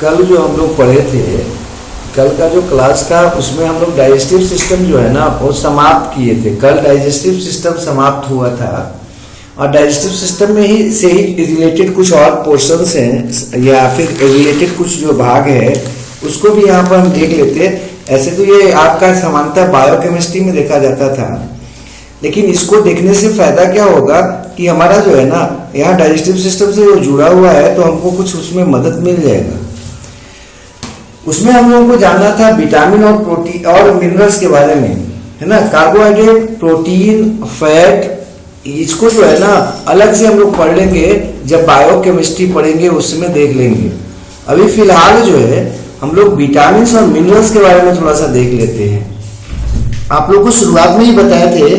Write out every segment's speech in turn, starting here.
कल जो हम लोग पढ़े थे, कल का जो क्लास था उसमें हम लोग डाइजेस्टिव सिस्टम जो है ना वो समाप्त किए थे। कल डाइजेस्टिव सिस्टम समाप्त हुआ था और डाइजेस्टिव सिस्टम में ही से ही रिलेटेड कुछ और पोर्शंस हैं या फिर रिलेटेड कुछ जो भाग है उसको भी यहाँ पर हम देख लेते। ऐसे तो ये आपका सामान्यतः बायोकेमिस्ट्री में देखा जाता था, लेकिन इसको देखने से फायदा क्या होगा कि हमारा जो है ना यहाँ डाइजेस्टिव सिस्टम से जो जुड़ा हुआ है तो हमको कुछ उसमें मदद मिल जाएगा। उसमें हम लोगों को जानना था विटामिन और प्रोटीन और मिनरल्स के बारे में, है ना। कार्बोहाइड्रेट, प्रोटीन, फैट, इसको जो है ना अलग से हम लोग पढ़ लेंगे जब बायोकेमिस्ट्री पढ़ेंगे उसमें देख लेंगे। अभी फिलहाल जो है हम लोग विटामिन और मिनरल्स के बारे में थोड़ा सा देख लेते हैं। आप लोग को शुरुआत में ही बताए थे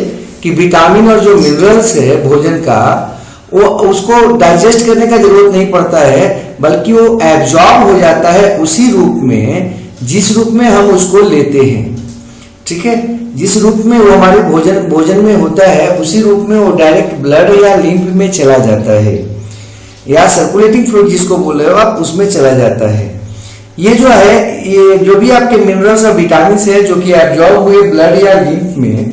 कि विटामिन और जो मिनरल्स है भोजन का वो उसको डाइजेस्ट करने का जरूरत नहीं पड़ता है, बल्कि वो एब्जॉर्ब हो जाता है उसी रूप में जिस रूप में हम उसको लेते हैं। ठीक है, जिस रूप में वो हमारे भोजन में होता है उसी रूप में वो डायरेक्ट ब्लड या लिम्फ में चला जाता है, या सर्कुलेटिंग फ्लूइड जिसको बोल रहे हो आप उसमें चला जाता है। ये जो है ये जो भी आपके मिनरल्स और विटामिन है जो कि एब्जॉर्ब हुए ब्लड या लिम्फ में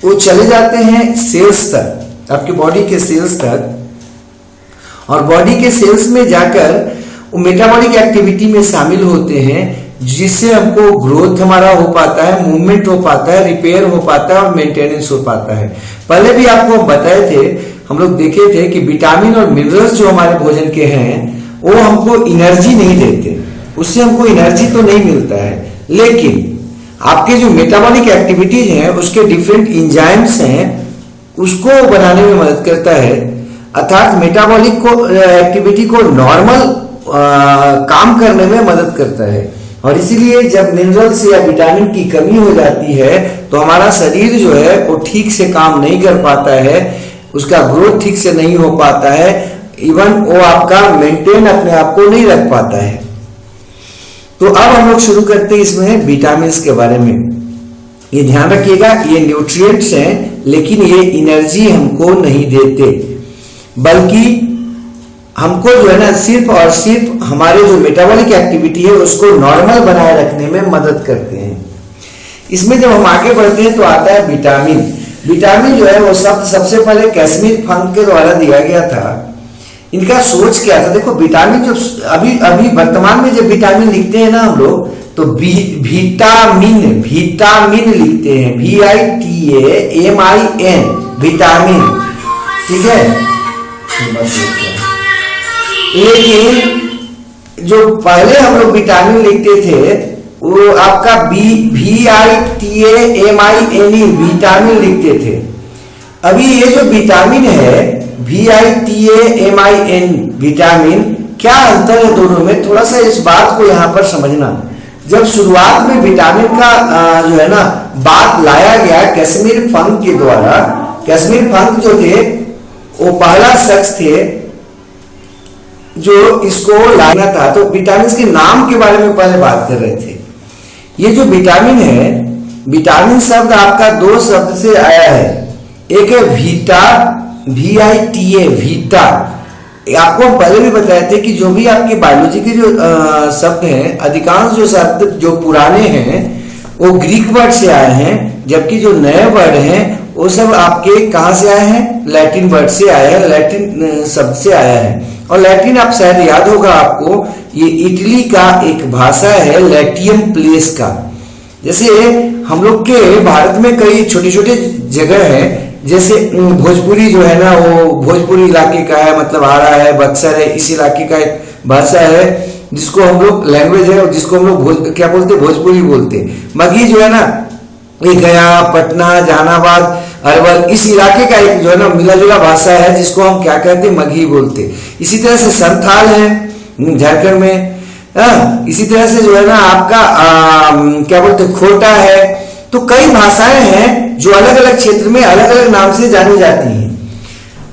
वो चले जाते हैं सेल्स तक, आपके बॉडी के सेल्स तक, और बॉडी के सेल्स में जाकर वो मेटाबॉलिक एक्टिविटी में शामिल होते हैं, जिससे हमको ग्रोथ हमारा हो पाता है, मूवमेंट हो पाता है, रिपेयर हो पाता है और मेंटेनेंस हो पाता है। पहले भी आपको हम बताए थे, हम लोग देखे थे कि विटामिन और मिनरल्स जो हमारे भोजन के हैं वो हमको एनर्जी नहीं देते, उससे हमको एनर्जी तो नहीं मिलता है, लेकिन आपके जो मेटाबॉलिक एक्टिविटीज हैं उसके डिफरेंट एंजाइम्स हैं उसको बनाने में मदद करता है, अर्थात मेटाबॉलिक को एक्टिविटी को नॉर्मल काम करने में मदद करता है। और इसीलिए जब मिनरल्स या विटामिन की कमी हो जाती है तो हमारा शरीर जो है वो ठीक से काम नहीं कर पाता है, उसका ग्रोथ ठीक से नहीं हो पाता है, इवन वो आपका मेंटेन अपने आप को नहीं रख पाता है। तो अब हम लोग शुरू करते हैं इसमें विटामिन के बारे में। ये ध्यान रखिएगा, ये न्यूट्रिएंट्स हैं लेकिन ये एनर्जी हमको नहीं देते, बल्कि हमको जो है ना सिर्फ और सिर्फ हमारे जो मेटाबॉलिक एक्टिविटी है उसको नॉर्मल बनाए रखने में मदद करते हैं। इसमें जब हम आगे बढ़ते हैं तो आता है विटामिन। विटामिन जो है वो शब्द सबसे पहले कैस्मिर फंक के द्वारा दिया गया था। इनका सोच क्या था, देखो विटामिन जो अभी वर्तमान में जब विटामिन लिखते हैं ना हम लोग तो विटामिन लिखते हैं, VITAMIN विटामिन, ठीक है। लेकिन जो पहले हम लोग विटामिन लिखते थे वो आपका VITAMIN विटामिन लिखते थे। अभी ये जो विटामिन है VITAMIN विटामिन, क्या अंतर है दोनों में, थोड़ा सा इस बात को यहाँ पर समझना। जब शुरुआत में विटामिन का जो है ना बात लाया गया कैस्मिर फंक के द्वारा, कैस्मिर फंक जो थे वो पहला शख्स थे जो इसको लाया था। तो विटामिन के नाम के बारे में पहले बात कर रहे थे। ये जो विटामिन है, विटामिन शब्द आपका दो शब्द से आया है, एक है वीटा, VITA वीटा। आपको हम पहले भी बताए थे कि जो भी आपके बायोलॉजी के जो शब्द हैं, अधिकांश जो शब्द जो पुराने हैं वो ग्रीक वर्ड से आए हैं, जबकि जो नए वर्ड हैं वो सब आपके कहाँ से आए हैं, लैटिन वर्ड से आए हैं, लैटिन शब्द से आया है। और लैटिन आप शायद याद होगा आपको, ये इटली का एक भाषा है लैटियम प्लेस का। जैसे हम लोग के भारत में कई छोटे छोटे जगह हैं, जैसे भोजपुरी जो है ना वो भोजपुरी इलाके का है, मतलब आ रहा है, बक्सर है, इस इलाके का एक भाषा है जिसको हम लोग लैंग्वेज है और जिसको हम लोग क्या बोलते, भोजपुरी बोलते। मगही जो है ना ये गया, पटना, जहानाबाद, अरवल, इस इलाके का एक जो है ना मिला जुला भाषा है जिसको हम क्या कहते हैं, मगही बोलते। इसी तरह से संथाल है झारखंड में, इसी तरह से जो है ना आपका क्या बोलते खोटा है। तो कई भाषाएं हैं जो अलग अलग क्षेत्र में अलग अलग नाम से जानी जाती हैं,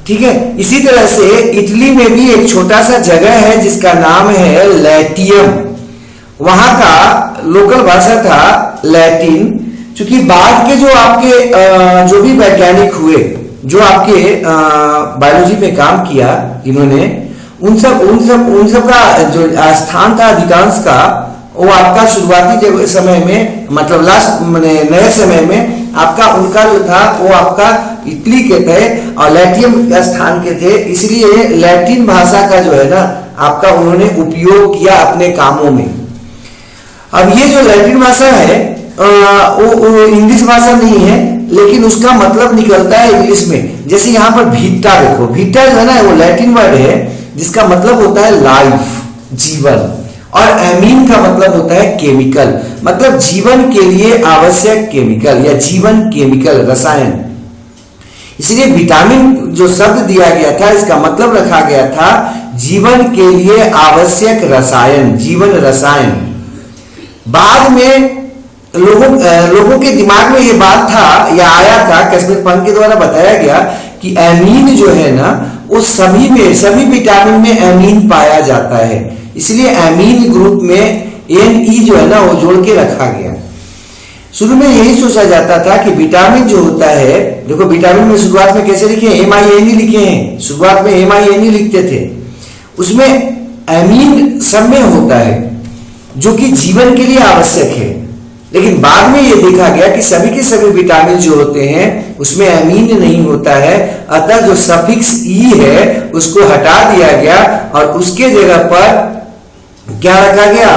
ठीक है। इसी तरह से इटली में भी एक छोटा सा जगह है जिसका नाम है लैटियम, वहां का लोकल भाषा था लैटिन। क्योंकि बाद के जो आपके जो भी वैज्ञानिक हुए, जो आपके बायोलॉजी में काम किया इन्होंने, उन सब का जो स्थान था अधिकांश का, वो आपका शुरुआती समय में, मतलब लास्ट नए समय में आपका उनका जो था वो आपका इटली के थे और लैटियन स्थान के थे। इसलिए लैटिन भाषा का जो है ना आपका उन्होंने उपयोग किया अपने कामों में। अब ये जो लैटिन भाषा है वो इंग्लिश भाषा नहीं है, लेकिन उसका मतलब निकलता है इंग्लिश में। जैसे यहाँ पर भीटा देखो, भीटा जो है ना वो लैटिन वर्ड है जिसका मतलब होता है लाइफ, जीवन, और एमीन का मतलब होता है केमिकल, मतलब जीवन के लिए आवश्यक केमिकल या जीवन केमिकल, रसायन। इसलिए विटामिन जो शब्द दिया गया था इसका मतलब रखा गया था जीवन के लिए आवश्यक रसायन, जीवन रसायन। बाद में लोगों के दिमाग में ये बात था या आया था, कैस्मियर पंत के द्वारा बताया गया कि एमीन जो है ना वो सभी विटामिन में एमीन पाया जाता है। इसलिए एमीन ग्रुप में NE जो है ना वो जोड़ के रखा गया। शुरू में यही सोचा जाता था कि विटामिन जो होता है, देखो विटामिन में शुरुआत में कैसे लिखे हैं, MINE लिखे हैं, शुरुआत में MINE लिखते थे, उसमें एमीन सब में होता है जो कि जीवन के लिए आवश्यक है। लेकिन बाद में ये देखा गया कि सभी के सभी विटामिन जो होते हैं उसमें एमीन नहीं होता है, अतः जो सफिक्स E है उसको हटा दिया गया और उसके जगह पर क्या रखा गया,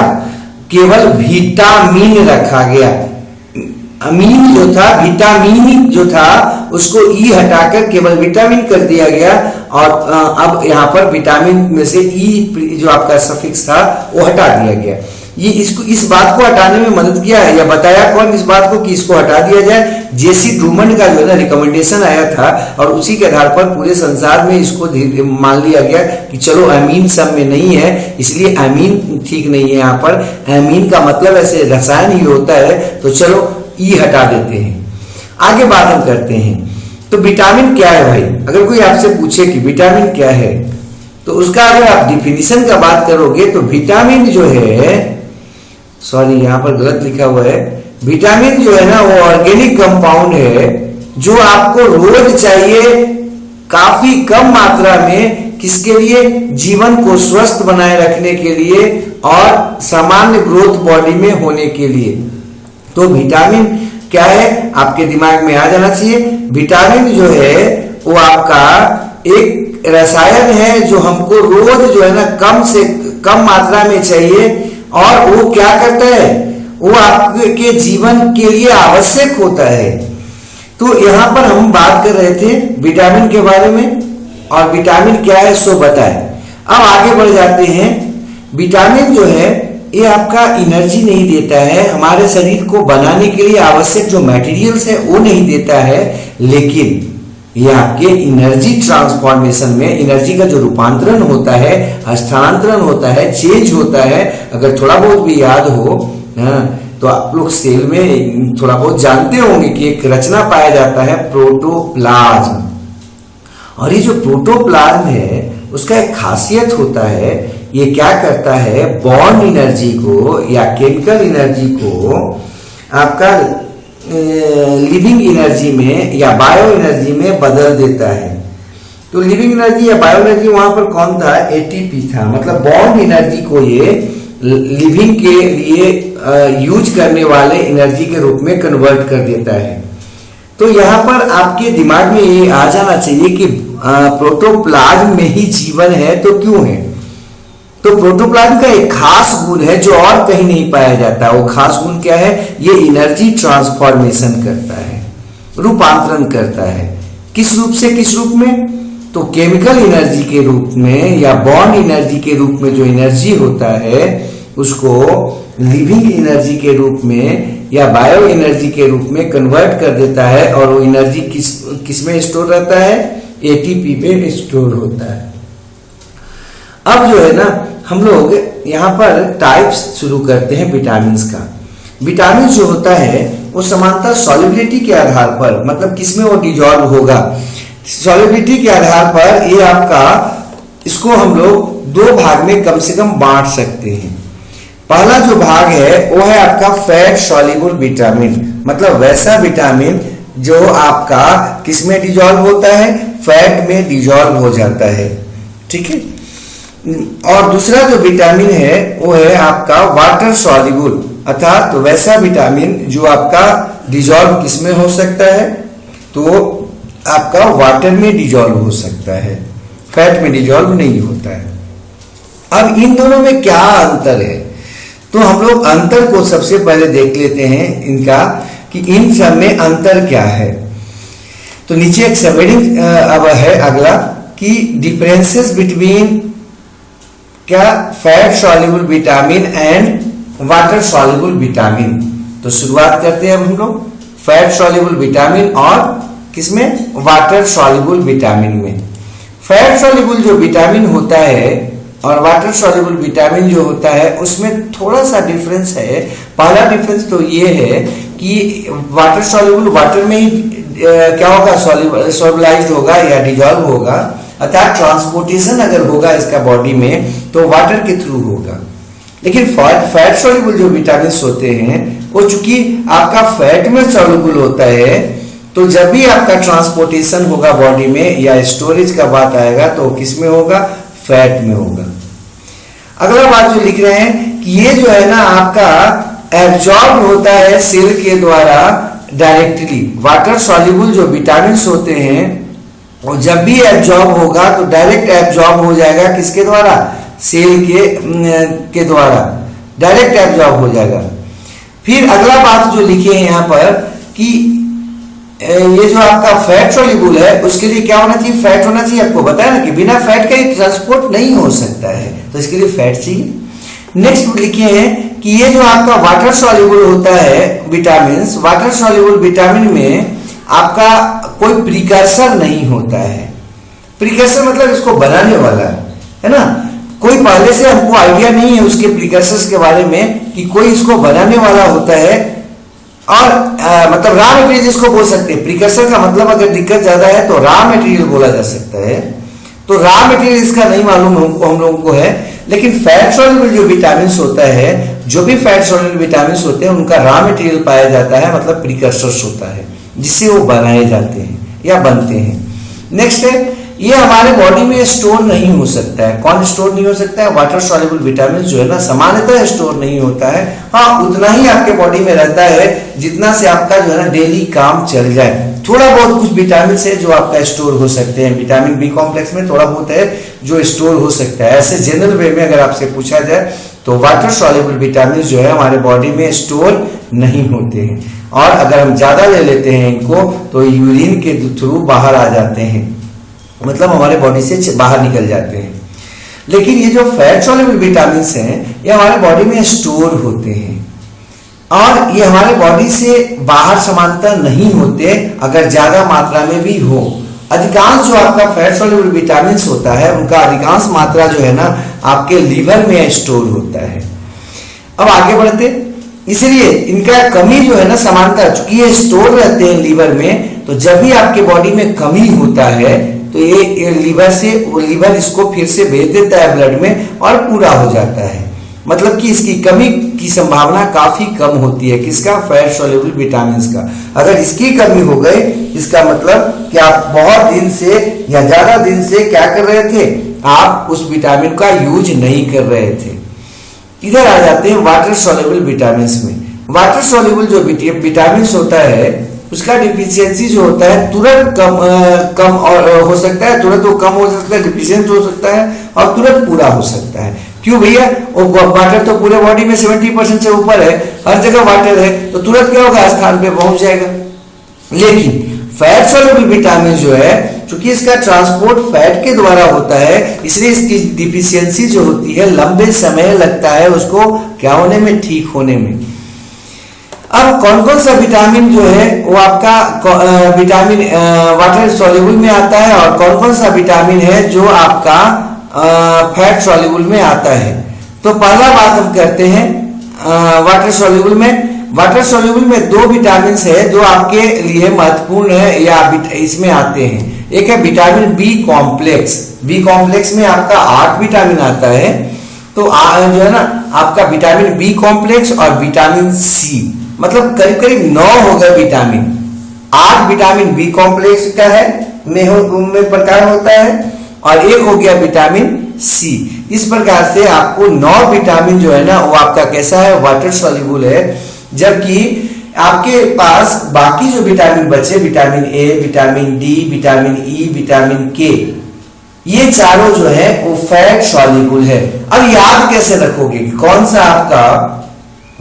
केवल विटामिन रखा गया। अमीन जो था, विटामिन जो था उसको E हटाकर केवल विटामिन कर दिया गया और अब यहाँ पर विटामिन में से E जो आपका सफिक्स था वो हटा दिया गया। ये इस बात को हटाने में मदद किया है या बताया कौन इस बात को कि इसको हटा दिया जाए, जेसी ड्रूमंड का जो है ना रिकमेंडेशन आया था और उसी के आधार पर पूरे संसार में इसको मान लिया गया कि चलो एमीन सब में नहीं है, इसलिए एमीन ठीक नहीं है। यहाँ पर एमीन का मतलब ऐसे रसायन ही होता है, तो चलो E हटा देते हैं। आगे बात हम करते हैं, तो विटामिन क्या है भाई? अगर कोई आपसे पूछे कि विटामिन क्या है, तो उसका अगर आप डिफिनीशन का बात करोगे तो विटामिन जो है, सॉरी यहाँ पर गलत लिखा हुआ है, विटामिन जो है ना वो ऑर्गेनिक कंपाउंड है जो आपको रोज चाहिए काफी कम मात्रा में, किसके लिए? जीवन को स्वस्थ बनाए रखने के लिए और सामान्य ग्रोथ बॉडी में होने के लिए। तो विटामिन क्या है आपके दिमाग में आ जाना चाहिए। विटामिन जो है वो आपका एक रसायन है जो हमको रोज जो है ना कम से कम मात्रा में चाहिए और वो क्या करता है, वो आपके जीवन के लिए आवश्यक होता है। तो यहाँ पर हम बात कर रहे थे विटामिन के बारे में और विटामिन क्या है सो बताए। अब आगे बढ़ जाते हैं। विटामिन जो है ये आपका एनर्जी नहीं देता है, हमारे शरीर को बनाने के लिए आवश्यक जो मटेरियल्स है वो नहीं देता है, लेकिन ये आपके एनर्जी ट्रांसफॉर्मेशन में, एनर्जी का जो रूपांतरण होता है, हस्तांतरण होता है, चेंज होता है। अगर थोड़ा बहुत भी याद हो तो आप लोग सेल में थोड़ा बहुत जानते होंगे कि एक रचना पाया जाता है प्रोटोप्लाज्म, और ये जो प्रोटोप्लाज्म है उसका एक खासियत होता है, ये क्या करता है, बॉन्ड एनर्जी को या केमिकल एनर्जी को आपका लिविंग एनर्जी में या बायो एनर्जी में बदल देता है। तो लिविंग एनर्जी या बायो एनर्जी वहां पर कौन था? ATP था। मतलब बॉन्ड एनर्जी को ये लिविंग के लिए यूज करने वाले एनर्जी के रूप में कन्वर्ट कर देता है। तो यहाँ पर आपके दिमाग में ये आ जाना चाहिए कि प्रोटोप्लाज्म में ही जीवन है, तो क्यों है? तो प्रोटोप्लाज्म का एक खास गुण है जो और कहीं नहीं पाया जाता। वो खास गुण क्या है? ये एनर्जी ट्रांसफॉर्मेशन करता है, रूपांतरण करता है। किस रूप से किस रूप में? तो केमिकल एनर्जी के रूप में या बॉन्ड एनर्जी के रूप में जो एनर्जी होता है उसको लिविंग एनर्जी के रूप में या बायो एनर्जी के रूप में कन्वर्ट कर देता है, और वो एनर्जी किस में स्टोर रहता है? ATP में स्टोर होता है। अब जो है ना हम लोग यहाँ पर टाइप्स शुरू करते हैं विटामिन का। विटामिन जो होता है वो समानता सॉल्युबिलिटी के आधार पर, मतलब किसमें वो डिजॉल्व होगा, सॉल्युबिलिटी के आधार पर ये आपका, इसको हम लोग दो भाग में कम से कम बांट सकते हैं। पहला जो भाग है वो है आपका फैट सॉल्युबल विटामिन, मतलब वैसा विटामिन जो आपका किसमें डिजॉल्व होता है? फैट में डिजॉल्व हो जाता है। ठीक है। और दूसरा जो विटामिन है वो है आपका वाटर सॉल्युबल, अर्थात तो वैसा विटामिन जो आपका डिजॉल्व किसमें हो सकता है, तो आपका वाटर में डिजॉल्व हो सकता है, फैट में डिजॉल्व नहीं होता है। अब इन दोनों में क्या अंतर है, तो हम लोग अंतर को सबसे पहले देख लेते हैं इनका, कि इन सब में अंतर क्या है। तो नीचे एक समरी अब है अगला, कि डिफरेंसेस बिटवीन क्या fat soluble vitamin and water soluble vitamin. तो शुरुआत करते हैं अब हम लोग फैट सॉल्युबल विटामिन और किसमें, वाटर सॉल्युबल विटामिन में। फैट सॉल्युबल जो विटामिन होता है और वाटर सॉल्युबल विटामिन जो होता है उसमें थोड़ा सा डिफरेंस है। पहला डिफरेंस तो ये है कि वाटर सॉल्युबल वाटर में ही क्या होगा, सॉल्युबलाइज्ड होगा या डिजॉल्व होगा, अर्थात ट्रांसपोर्टेशन अगर होगा इसका बॉडी में तो वाटर के थ्रू होगा। लेकिन फैट सॉल्युबल जो विटामिन होते हैं वो चूंकि आपका फैट में सॉल्युबल होता है, तो जब भी आपका ट्रांसपोर्टेशन होगा बॉडी में या स्टोरेज का बात आएगा तो किस में होगा, फैट में होगा। अगला बात जो लिख रहे हैं कि ये जो है ना आपका एब्जॉर्ब होता है सेल के द्वारा डायरेक्टली। वाटर सॉल्युबल जो विटामिन होते हैं और जब भी एब्जॉर्ब होगा तो डायरेक्ट एब्जॉर्ब हो जाएगा, किसके द्वारा, सेल के द्वारा डायरेक्ट एब्जॉर्ब हो जाएगा। फिर अगला बात जो लिखे हैं यहाँ पर कि ये जो आपका फैट सॉल्युबल है उसके लिए क्या होना चाहिए, फैट होना चाहिए। आपको बताया ना कि बिना फैट का ट्रांसपोर्ट नहीं हो सकता है, तो इसके लिए फैट चाहिए। नेक्स्ट लिखे हैं कि ये जो आपका वाटर सॉल्युबल होता है विटामिन, वाटर सॉल्युबल विटामिन में आपका कोई प्रिकर्सर नहीं होता है। प्रिकर्सर मतलब इसको बनाने वाला है ना, कोई पहले से हमको आइडिया नहीं है उसके प्रिकर्सर्स के बारे में कि कोई इसको बनाने वाला होता है। और मतलब रॉ मटेरियल इसको बोल सकते हैं। प्रिकर्सर का मतलब अगर दिक्कत ज्यादा है तो रॉ मटेरियल बोला जा सकता है। तो रॉ मटेरियल इसका नहीं मालूम हम लोगों को है। लेकिन फैट सॉल्युबल जो विटामिन होता है, जो भी फैट सॉल्युबल विटामिन होते हैं उनका रॉ मटेरियल पाया जाता है, मतलब प्रिकर्सर्स होता है जिससे वो बनाए जाते हैं या बनते हैं। नेक्स्ट है, ये हमारे बॉडी में स्टोर नहीं हो सकता है। कौन स्टोर नहीं हो सकता है, वाटर सॉल्युबल विटामिन जो है ना सामान्यतः स्टोर नहीं होता है। हाँ, उतना ही आपके बॉडी में रहता है जितना से आपका जो है ना डेली काम चल जाए। थोड़ा बहुत कुछ विटामिन है जो आपका स्टोर हो सकते हैं। विटामिन बी कॉम्प्लेक्स में थोड़ा बहुत है जो स्टोर हो सकता है। ऐसे जनरल वे में अगर आपसे पूछा जाए तो वाटर सॉल्युबल विटामिन जो है हमारे बॉडी में स्टोर नहीं होते हैं, और अगर हम ज्यादा ले लेते हैं इनको तो यूरिन के थ्रू बाहर आ जाते हैं, मतलब हमारे बॉडी से बाहर निकल जाते हैं। लेकिन ये जो फैट सॉल्युबल विटामिन हैं ये हमारे बॉडी में स्टोर होते हैं और ये हमारे बॉडी से बाहर समानता नहीं होते अगर ज्यादा मात्रा में भी हो। अधिकांश जो आपका फैट सॉल्युबल विटामिन होता है उनका अधिकांश मात्रा जो है ना आपके लीवर में स्टोर होता है। अब आगे बढ़ते, इसलिए इनका कमी जो है ना समानता, चूंकि ये स्टोर रहते हैं लीवर में, तो जब भी आपके बॉडी में कमी होता है तो ये लीवर से वो लीवर इसको फिर से भेज देता है ब्लड में और पूरा हो जाता है। मतलब कि इसकी कमी की संभावना काफी कम होती है, किसका, फैट सॉल्युबल विटामिन का। अगर इसकी कमी हो गई इसका मतलब कि आप बहुत दिन से या ज्यादा दिन से क्या कर रहे थे, आप उस विटामिन का यूज नहीं कर रहे थे। इधर आ जाते हैं वाटर सॉल्युबल विटामिन में। वाटर सॉल्युबल जो विटामिन होता है उसका डिफिशियंसी जो होता है तुरंत कम और हो सकता है, तुरंत वो कम हो सकता है, डिफिशियंट हो सकता है और तुरंत पूरा हो सकता है। क्यों भैया, वो वाटर तो पूरे बॉडी में 70% से ऊपर है, हर जगह वाटर है, तो तुरंत क्या होगा, स्थान पे पहुंच जाएगा। लेकिन फैट सॉल्युबल विटामिन जो है, चूंकि इसका ट्रांसपोर्ट फैट के द्वारा होता है, इसलिए इसकी डिफिशियंसी जो होती है लंबे समय लगता है उसको क्या होने में, ठीक होने में। अब कौन कौन सा विटामिन जो है वो आपका विटामिन वाटर सॉल्युबल में आता है और कौन कौन सा विटामिन है जो आपका फैट सॉल्युबल में आता है। तो पहला बात हम करते हैं वाटर सॉल्युबल में। वाटर सॉल्युबल में दो विटामिन है जो आपके लिए महत्वपूर्ण है या इसमें आते हैं। एक है vitamin B complex. B complex में आपका 8 विटामिन आता है। तो जो है ना आपका विटामिन बी कॉम्प्लेक्स और विटामिन सी, मतलब करीब करीब 9 हो गए विटामिन। 8 विटामिन बी कॉम्प्लेक्स का है में प्रकार होता है और एक हो गया विटामिन सी। इस प्रकार से आपको 9 विटामिन जो है ना वो आपका कैसा है, वाटर सॉल्युबल है। जबकि आपके पास बाकी जो विटामिन बचे, vitamin A, vitamin D, vitamin E, vitamin के, ये चारों जो है वो फैट सॉल्युबल है। अब याद कैसे रखोगे कि कौन सा आपका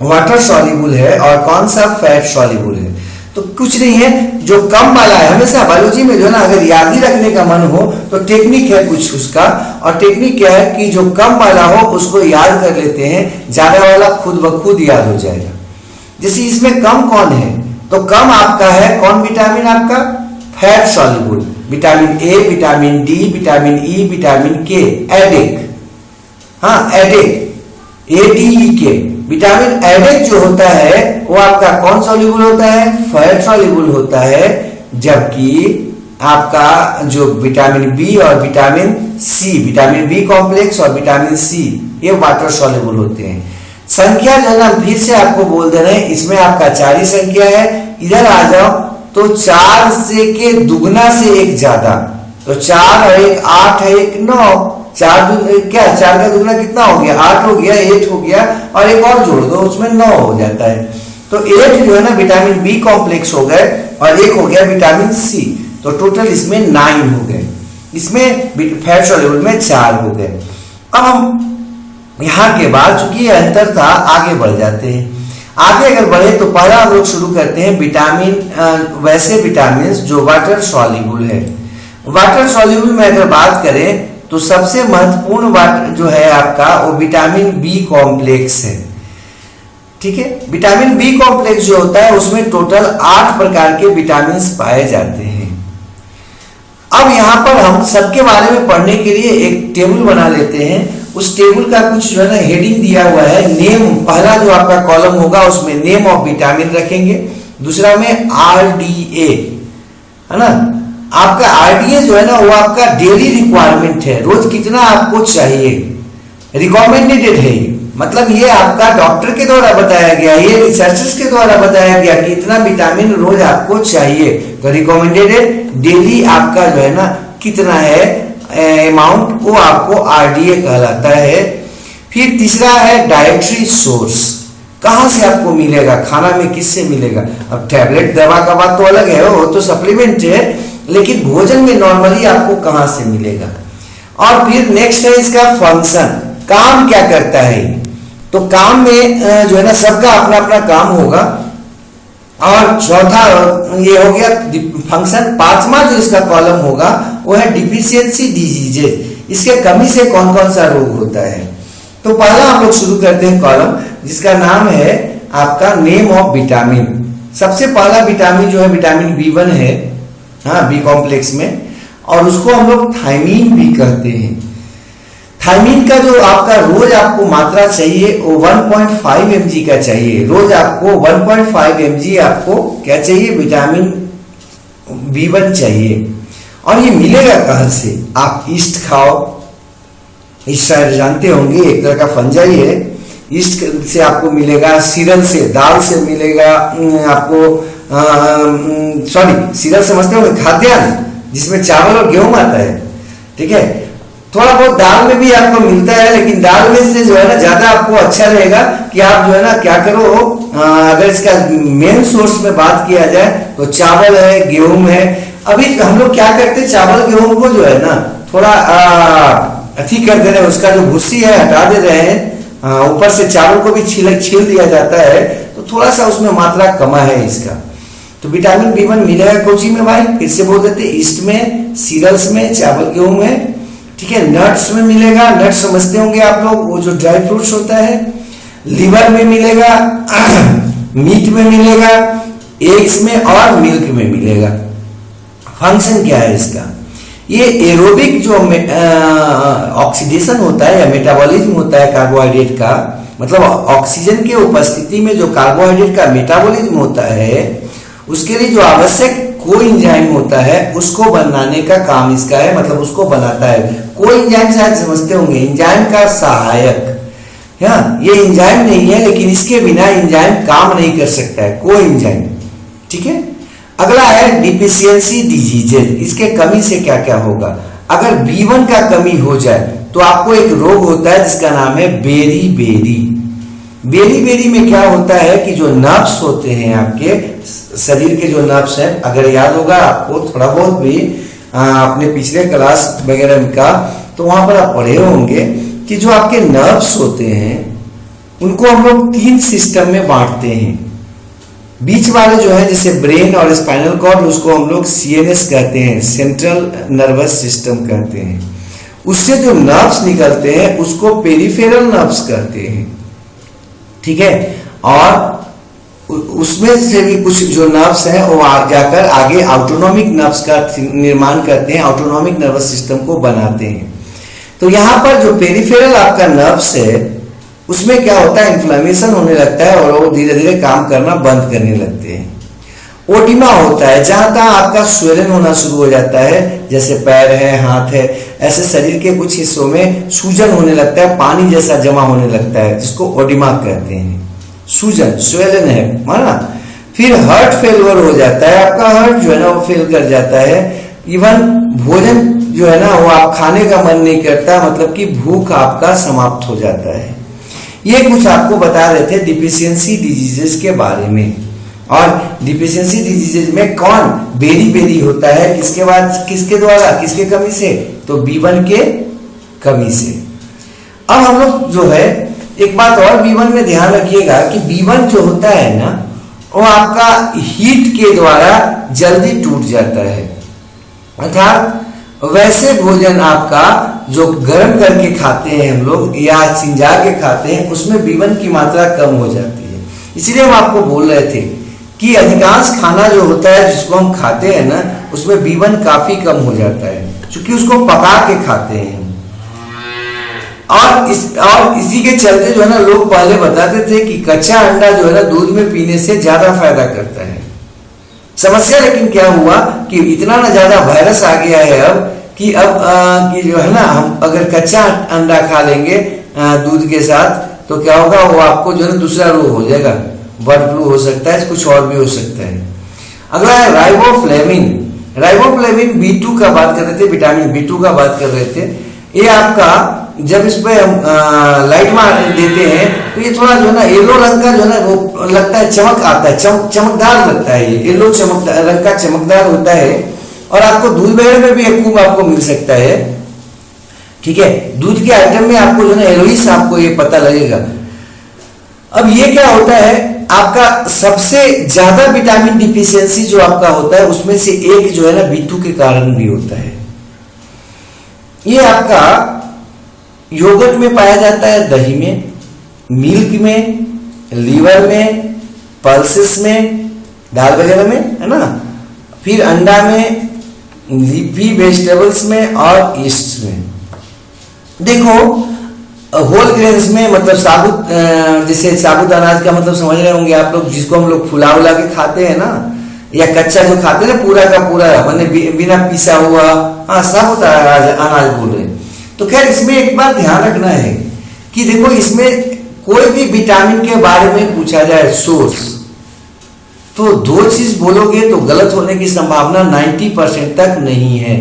वाटर सॉल्युबल है और कौन सा फैट सॉल्युबल है? तो कुछ नहीं है, जो कम वाला है, हमेशा बायोलॉजी में जो है ना अगर याद ही रखने का मन हो तो टेक्निक है कुछ उसका, और टेक्निक क्या है कि जो कम वाला हो उसको याद कर लेते हैं, ज्यादा वाला खुद ब खुद याद हो जाएगा। जैसे इसमें कम कौन है, तो कम आपका है कौन विटामिन, आपका fat soluble, vitamin A, vitamin D, vitamin E, vitamin के, एडिक, हाँ एडिक, ADEK। विटामिन एडिक जो होता है वो आपका कौन सॉल्युबल होता है, फैट सॉल्युबल होता है। जबकि आपका जो विटामिन बी और vitamin C, vitamin B complex और विटामिन सी, ये वाटर सॉल्युबल होते हैं। संख्या जो है फिर से आपको बोल दे रहे हैं, इसमें आपका 4 ही संख्या है। इधर आ जाओ तो 4 से के दुगना से एक ज्यादा, तो 4 है 1, 8 है 1, 9, 4 का दुगना कितना हो गया, 8 हो गया, 8 हो गया, और एक और जोड़ दो उसमें 9 हो जाता है। तो 8 जो है ना विटामिन बी कॉम्प्लेक्स हो गए और 1 हो गया विटामिन सी, तो टोटल इसमें 9 हो गए। इसमें फैट सॉल्युबल में 4 हो गए। अब हम यहाँ के बाद चूंकि ये अंतर था, आगे बढ़ जाते हैं। आगे अगर बढ़े तो पहला हम लोग शुरू करते हैं विटामिन, वैसे विटामिन जो वाटर सॉल्युबल है। वाटर सॉल्युबल में अगर बात करें तो सबसे महत्वपूर्ण वाटर जो है आपका वो विटामिन बी कॉम्प्लेक्स है। ठीक है, विटामिन बी कॉम्प्लेक्स जो होता है उसमें टोटल 8 प्रकार के विटामिन पाए जाते हैं। अब यहाँ पर हम सबके बारे में पढ़ने के लिए एक टेबल बना लेते हैं। उस टेबल का कुछ जो है ना हेडिंग दिया हुआ है, नेम, पहला जो आपका कॉलम होगा उसमें नेम ऑफ विटामिन रखेंगे, दूसरा में RDA, है ना। आपका RDA जो है ना वो आपका डेली रिक्वायरमेंट है, रोज कितना आपको चाहिए, रिकमेंडेड है, मतलब ये आपका डॉक्टर के द्वारा बताया गया, ये रिसर्चर्स के द्वारा बताया गया कि इतना विटामिन रोज आपको चाहिए, तो रिकमेंडेड है। डेली आपका जो है ना कितना है अमाउंट, वो आपको RDA कहलाता है। फिर तीसरा है डाइटरी सोर्स, कहाँ से आपको मिलेगा, खाना में किससे मिलेगा। अब टैबलेट दवा का बात तो अलग है, वो तो सप्लीमेंट है, लेकिन भोजन में नॉर्मली आपको कहां से मिलेगा। और फिर नेक्स्ट है इसका फंक्शन, काम क्या करता है। तो काम में जो है ना सबका अपना अपना काम होगा। और चौथा ये हो गया फंक्शन। पांचवा जो इसका कॉलम होगा वो है डिफिशियंसी डिजीजेज, इसके कमी से कौन कौन सा रोग होता है। तो पहला हम लोग शुरू करते हैं कॉलम जिसका नाम है आपका नेम ऑफ विटामिन। सबसे पहला विटामिन जो है विटामिन B1 है, हाँ बी कॉम्प्लेक्स में, और उसको हम लोग थायमीन भी कहते हैं। थायमीन का जो आपका रोज आपको मात्रा चाहिए वो 1.5 mg का चाहिए। रोज आपको 1.5 mg आपको क्या चाहिए, विटामिन B1 चाहिए। और ये मिलेगा कहां से, आप ईस्ट खाओ, ईस्ट शायद जानते होंगे, एक तरह का फंजाई है। ईस्ट से आपको मिलेगा, सीरल से, दाल से मिलेगा आपको, सॉरी सीरल समझते होंगे, खाद्यान्न जिसमें चावल और गेहूं आता है। ठीक है, थोड़ा बहुत दाल में भी आपको मिलता है, लेकिन दाल में से जो है ना ज्यादा आपको अच्छा रहेगा कि आप जो है ना क्या करो, अगर इसका मेन सोर्स में बात किया जाए तो चावल है, गेहूं है। अभी हम लोग क्या करते हैं, चावल गेहूं को जो है ना थोड़ा अथी कर दे रहे हैं, उसका जो भूसी है हटा दे रहे हैं, ऊपर से चावल को भी छील दिया जाता है, तो थोड़ा सा उसमें मात्रा कमा है इसका। तो विटामिन B1 मिलेगा कोची में भाई, फिर से बोल देते, ईस्ट में, सीरियल्स में, चावल गेहूं में। ठीक है, नट्स में मिलेगा, नट्स समझते होंगे आप लोग, वो जो ड्राई फ्रूट्स होता है। लिवर में मिलेगा, मीट में मिलेगा, एग्स में और मिल्क में मिलेगा। फंक्शन क्या है इसका, ये एरोबिक जो ऑक्सीडेशन होता है या मेटाबॉलिज्म होता है कार्बोहाइड्रेट का, मतलब ऑक्सीजन के उपस्थिति में जो कार्बोहाइड्रेट का मेटाबॉलिज्म होता है, उसके लिए जो आवश्यक कोएंजाइम होता है उसको बनाने का काम इसका है, मतलब उसको बनाता है। कोएंजाइम शायद समझते होंगे, एंजाइम का सहायक, ये एंजाइम नहीं है, लेकिन इसके बिना एंजाइम काम नहीं कर सकता है, कोएंजाइम। ठीक है, अगला है डिफिशियंसी डिजीजेज, इसके कमी से क्या क्या होगा। अगर B1 का कमी हो जाए तो आपको एक रोग होता है जिसका नाम है बेरी बेरी। बेरी बेरी में क्या होता है कि जो नर्व्स होते हैं आपके शरीर के, जो नर्व्स हैं, अगर याद होगा आपको थोड़ा बहुत भी अपने पिछले क्लास वगैरह का, तो वहां पर आप पढ़े होंगे कि जो आपके नर्व्स होते हैं उनको हम लोग 3 सिस्टम में बांटते हैं। बीच वाले जो है जैसे ब्रेन और स्पाइनल कॉर्ड, उसको हम लोग सीएनएस कहते हैं, सेंट्रल नर्वस सिस्टम कहते हैं। उससे जो नर्व्स निकलते हैं उसको पेरिफेरल नर्व्स कहते हैं, ठीक है। और उसमें से भी कुछ जो नर्व्स हैं वो जाकर आगे ऑटोनॉमिक नर्व्स का निर्माण करते हैं, ऑटोनॉमिक नर्वस सिस्टम को बनाते हैं। तो यहाँ पर जो पेरिफेरल आपका नर्व्स है उसमें क्या होता है, इन्फ्लेमेशन होने लगता है और वो धीरे धीरे काम करना बंद करने लगते हैं। ओडिमा होता है, जहां तहां आपका स्वेलन होना शुरू हो जाता है, जैसे पैर है, हाथ है, ऐसे शरीर के कुछ हिस्सों में सूजन होने लगता है, पानी जैसा जमा होने लगता है, जिसको ओडिमा कहते हैं। सूजन, स्वेलन है, माना। फिर हार्ट फेलियर हो जाता है, आपका हार्ट जो है ना वो फेल कर जाता है। इवन भोजन जो है ना वो आप खाने का मन नहीं करता, मतलब कि भूख आपका समाप्त हो जाता है। ये कुछ आपको बता रहे थे डिफिशियंसी डिजीजेस के बारे में। और डिफिशियंसी डिजीजेस में कौन बेरी बेरी होता है, किसके बाद, किसके द्वारा, किसके कमी से, तो B1 के कमी से। अब हम लोग जो है एक बात और B1 में ध्यान रखिएगा कि B1 जो होता है ना वो आपका हीट के द्वारा जल्दी टूट जाता है। अर्थात वैसे भोजन आपका जो गर्म करके खाते हैं हम लोग या सिंजा के खाते हैं उसमें B1 की मात्रा कम हो जाती है। इसीलिए हम आपको बोल रहे थे कि अधिकांश खाना जो होता है जिसको हम खाते हैं ना उसमें B1 काफी कम हो जाता है, क्योंकि उसको पका के खाते हैं। और इसी के चलते जो है ना लोग पहले बताते थे कि कच्चा अंडा जो है ना दूध में पीने से ज्यादा फायदा करता है। समस्या लेकिन क्या हुआ कि इतना ना ज्यादा वायरस आ गया है अब कि कि जो है ना हम अगर कच्चा अंडा खा लेंगे दूध के साथ तो क्या होगा, वो आपको जो है दूसरा रोग हो जाएगा, बर्ड फ्लू हो सकता है, कुछ और भी हो सकता है। अगला है राइबोफ्लेविन। राइबोफ्लेविन B2 का बात कर रहे थे, विटामिन B2 का बात कर रहे थे। ये आपका जब इस पे हम लाइट मार देते हैं तो ये थोड़ा जो है ना येलो रंग का जो है ना वो लगता है, चमक आता है, चमकदार लगता है। ये येलो चमकदार रंग का चमकदार होता है और आपको दूध वगैरह में भी खूब आपको मिल सकता है, ठीक है। दूध के आइटम में आपको जो है येलोइश आपको ये पता लगेगा। अब ये क्या होता है, आपका सबसे ज्यादा विटामिन डिफिशियंसी जो आपका होता है उसमें से एक जो है ना B2 के कारण भी होता है। ये आपका योगर्ट में पाया जाता है, दही में, मिल्क में, लीवर में, पल्सेस में, दाल वगैरह में, है ना। फिर अंडा में, लीफी वेजिटेबल्स में और ईस्ट में। देखो होल ग्रेन्स में मतलब साबुत, जैसे साबुत अनाज का मतलब समझ रहे होंगे आप लोग, जिसको हम लोग फुला उला के खाते हैं ना, या कच्चा जो खाते हैं ना पूरा का पूरा, मैंने बिना पिसा हुआ, हाँ साबुत अनाज बोल रहे हैं। तो खैर इसमें एक बात ध्यान रखना है कि देखो इसमें कोई भी विटामिन के बारे में पूछा जाए सोर्स, तो 2 चीज बोलोगे तो गलत होने की संभावना 90% तक नहीं है।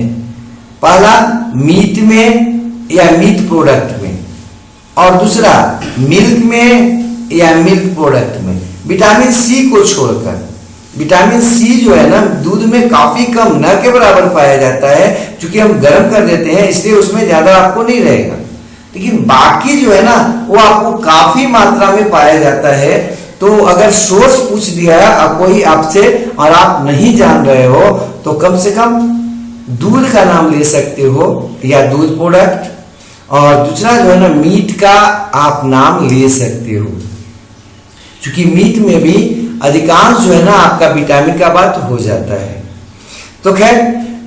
पहला मीट में या मीट प्रोडक्ट में, और दूसरा मिल्क में या मिल्क प्रोडक्ट में। विटामिन सी को छोड़कर, विटामिन सी जो है ना दूध में काफी कम, न के बराबर पाया जाता है, क्योंकि हम गर्म कर देते हैं इसलिए उसमें ज्यादा आपको नहीं रहेगा। लेकिन बाकी जो है ना वो आपको काफी मात्रा में पाया जाता है। तो अगर सोर्स पूछ दिया कोई आपसे और आप नहीं जान रहे हो तो कम से कम दूध का नाम ले सकते हो या दूध प्रोडक्ट, और दूसरा जो है ना मीट का आप नाम ले सकते हो, क्योंकि मीट में भी अधिकांश जो है ना आपका विटामिन का बात हो जाता है। तो खैर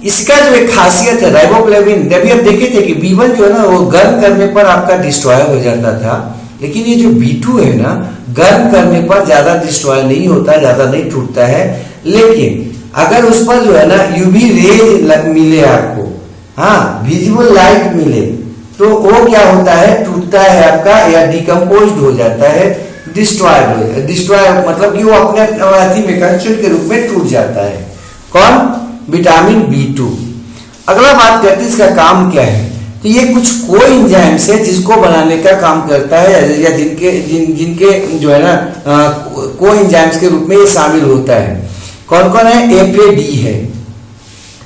इसका जो एक खासियत है राइबोफ्लेविन, अभी आप देखे थे कि B1 जो है ना वो गर्म करने पर आपका डिस्ट्रॉय हो जाता था, लेकिन ये जो B2 है ना गर्म करने पर ज्यादा डिस्ट्रॉय नहीं होता, ज्यादा नहीं टूटता है। लेकिन अगर उस पर जो है ना यूवी रेज मिले आपको, हाँ विजिबल लाइट मिले, तो वो क्या होता है, टूटता है आपका या डिकम्पोज हो जाता है, डिस्ट्रॉय मतलब कि वो अपने अथी में कंस्ट्रक्ट के रूप में टूट जाता है। कौन, विटामिन B2। अगला बात करते हैं इसका काम क्या है। तो ये कुछ कोएंजाइम्स है जिसको बनाने का काम करता है, या जिनके जो है ना कोएंजाइम्स के रूप में ये शामिल होता है। कौन कौन है? FAD है,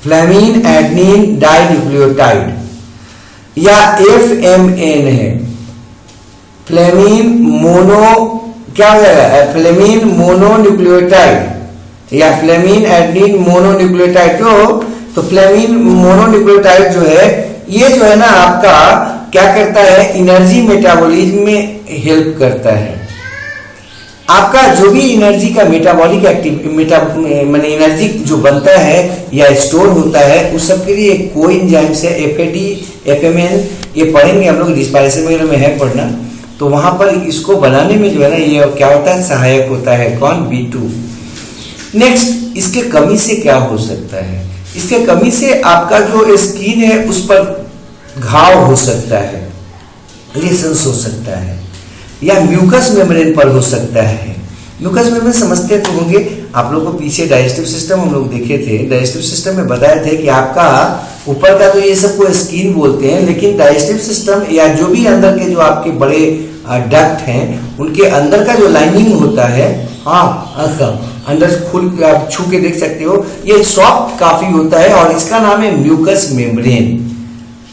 फ्लेमिन एडेनिन डाइन्यूक्लियोटाइड, या FMN है, फ्लेमिन मोनो, क्या हो जाएगा? फ्लेमिन मोनोन्यूक्लियोटाइड या फ्लेमिन एडेनिन मोनोन्यूक्लियोटाइड। तो फ्लेमिन मोनोन्यूक्लियोटाइड जो है ये जो है ना आपका क्या करता है? एनर्जी मेटाबॉलिज्म में हेल्प करता है। आपका जो भी एनर्जी का मेटाबॉलिक माने एनर्जी जो बनता है या स्टोर होता है उस सब के लिए कोएंजाइम्स है, FAD, FMN, ये पढ़ेंगे हम लोग, रिस्पायरेशन वगैरह में है पढ़ना। तो वहां पर इसको बनाने में जो है ना ये क्या होता है? सहायक होता है। कौन? B2। नेक्स्ट, इसके कमी से क्या हो सकता है? इसके कमी से आपका जो स्किन है उस पर घाव हो सकता है, लेशंस हो सकता है, या म्यूकस मेम्ब्रेन पर हो सकता है। म्यूकस मेम्ब्रेन समझते तो होंगे आप लोगों को, पीछे डाइजेस्टिव सिस्टम हम लोग देखे थे। डाइजेस्टिव सिस्टम में बताए थे कि आपका ऊपर का तो ये सबको स्किन बोलते हैं, लेकिन डाइजेस्टिव सिस्टम या जो भी अंदर के जो आपके बड़े डक्ट हैं उनके अंदर का जो लाइनिंग होता है, अंदर खुल आप छू के देख सकते हो, ये सॉफ्ट काफी होता है और इसका नाम है म्यूकस मेम्ब्रेन।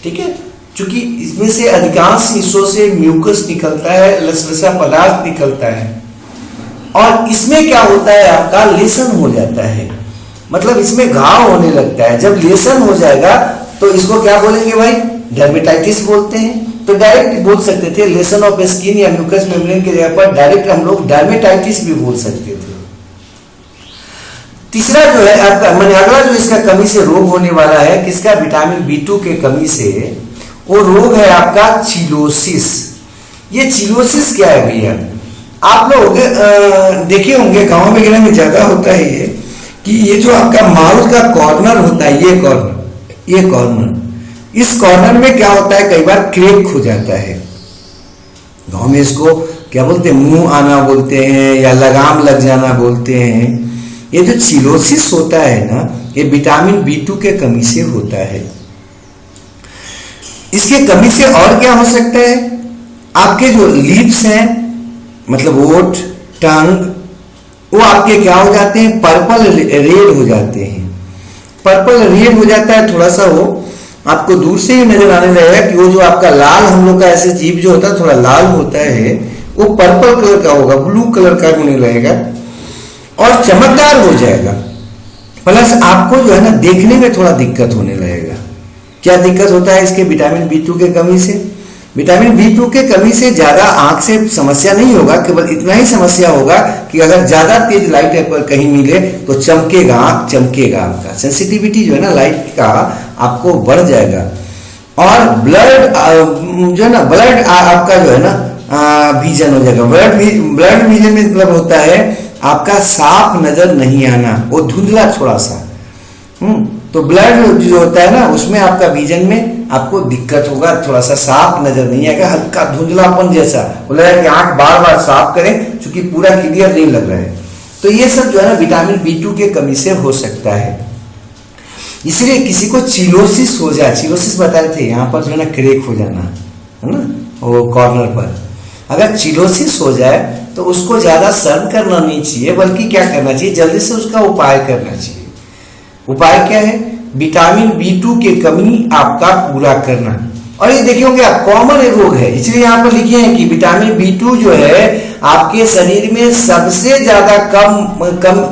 ठीक है, क्योंकि इसमें से अधिकांश हिस्सों से म्यूकस निकलता है, लसलसा पदार्थ निकलता है, और इसमें क्या होता है? आपका लेसन हो जाता है, मतलब इसमें घाव होने लगता है। जब लेसन हो जाएगा तो इसको क्या बोलेंगे भाई? डर्मेटाइटिस बोलते हैं। तो डायरेक्ट बोल सकते थे लेसन ऑफ स्किन या म्यूकस मेम्ब्रेन की जगह पर डायरेक्ट हम लोग डर्मेटाइटिस भी बोल सकते थे। तीसरा जो है आपका मैंने अगला जो इसका कमी से रोग होने वाला है किसका? विटामिन B2 के कमी से, वो रोग है आपका चिलोसिस। ये चिलोसिस क्या है भैया? आप लोग देखे होंगे गांव वगैरह में ज्यादा होता है ये, कि ये जो आपका माउथ का कॉर्नर होता है, ये कॉर्नर, इस कॉर्नर में क्या होता है? कई बार क्रैक हो जाता है। गांव में इसको क्या बोलते हैं? मुंह आना बोलते हैं, या लगाम लग जाना बोलते हैं। ये जो चिलोसिस होता है ना, ये विटामिन B2 के कमी से होता है। इसके कमी से और क्या हो सकता है? आपके जो लिप्स हैं, मतलब ओठ, टंग, वो आपके क्या हो जाते हैं? पर्पल रेड हो जाते हैं। पर्पल रेड हो जाता है, थोड़ा सा वो आपको दूर से ही नजर आने लगेगा कि वो जो आपका लाल हम लोग का ऐसे जीभ जो होता है थोड़ा लाल होता है, वो पर्पल कलर का होगा, ब्लू कलर का होने लगेगा और चमकदार हो जाएगा। प्लस आपको जो है ना देखने में थोड़ा दिक्कत होने लगेगा। क्या दिक्कत होता है इसके? विटामिन B2 के कमी से। विटामिन B2 के कमी से ज्यादा आंख से समस्या नहीं होगा, केवल इतना ही समस्या होगा कि अगर ज्यादा तेज लाइट पर कहीं मिले तो चमकेगा, आंख चमकेगा, आपका सेंसिटिविटी जो है ना लाइट का आपको बढ़ जाएगा। और ब्लड जो है ना, ब्लड आपका जो है ना विजन हो जाएगा। ब्लड विजन में मतलब होता है आपका साफ नजर नहीं आना, वो धुंधला थोड़ा सा। तो ब्लड जो होता है ना उसमें आपका विजन में आपको दिक्कत होगा, थोड़ा सा साफ नजर नहीं आएगा, हल्का धुंधलापन जैसा बोला है कि आंख बार बार साफ करें क्योंकि पूरा क्लियर नहीं लग रहा है। तो ये सब जो है ना विटामिन B2 के कमी से हो सकता है। इसलिए किसी को चिलोसिस हो जाए, चिलोसिस बताए थे यहाँ पर जो है ना क्रैक हो जाना है ना वो कॉर्नर पर, अगर चिलोसिस हो जाए तो उसको ज्यादा सर्व करना नहीं चाहिए, बल्कि क्या करना चाहिए? जल्दी से उसका उपाय करना चाहिए। उपाय क्या है? विटामिन B2 की कमी आपका पूरा करना। और ये देखिए होंगे आप कॉमन रोग है, इसलिए यहाँ पर लिखे हैं कि विटामिन B2 जो है आपके शरीर में सबसे ज्यादा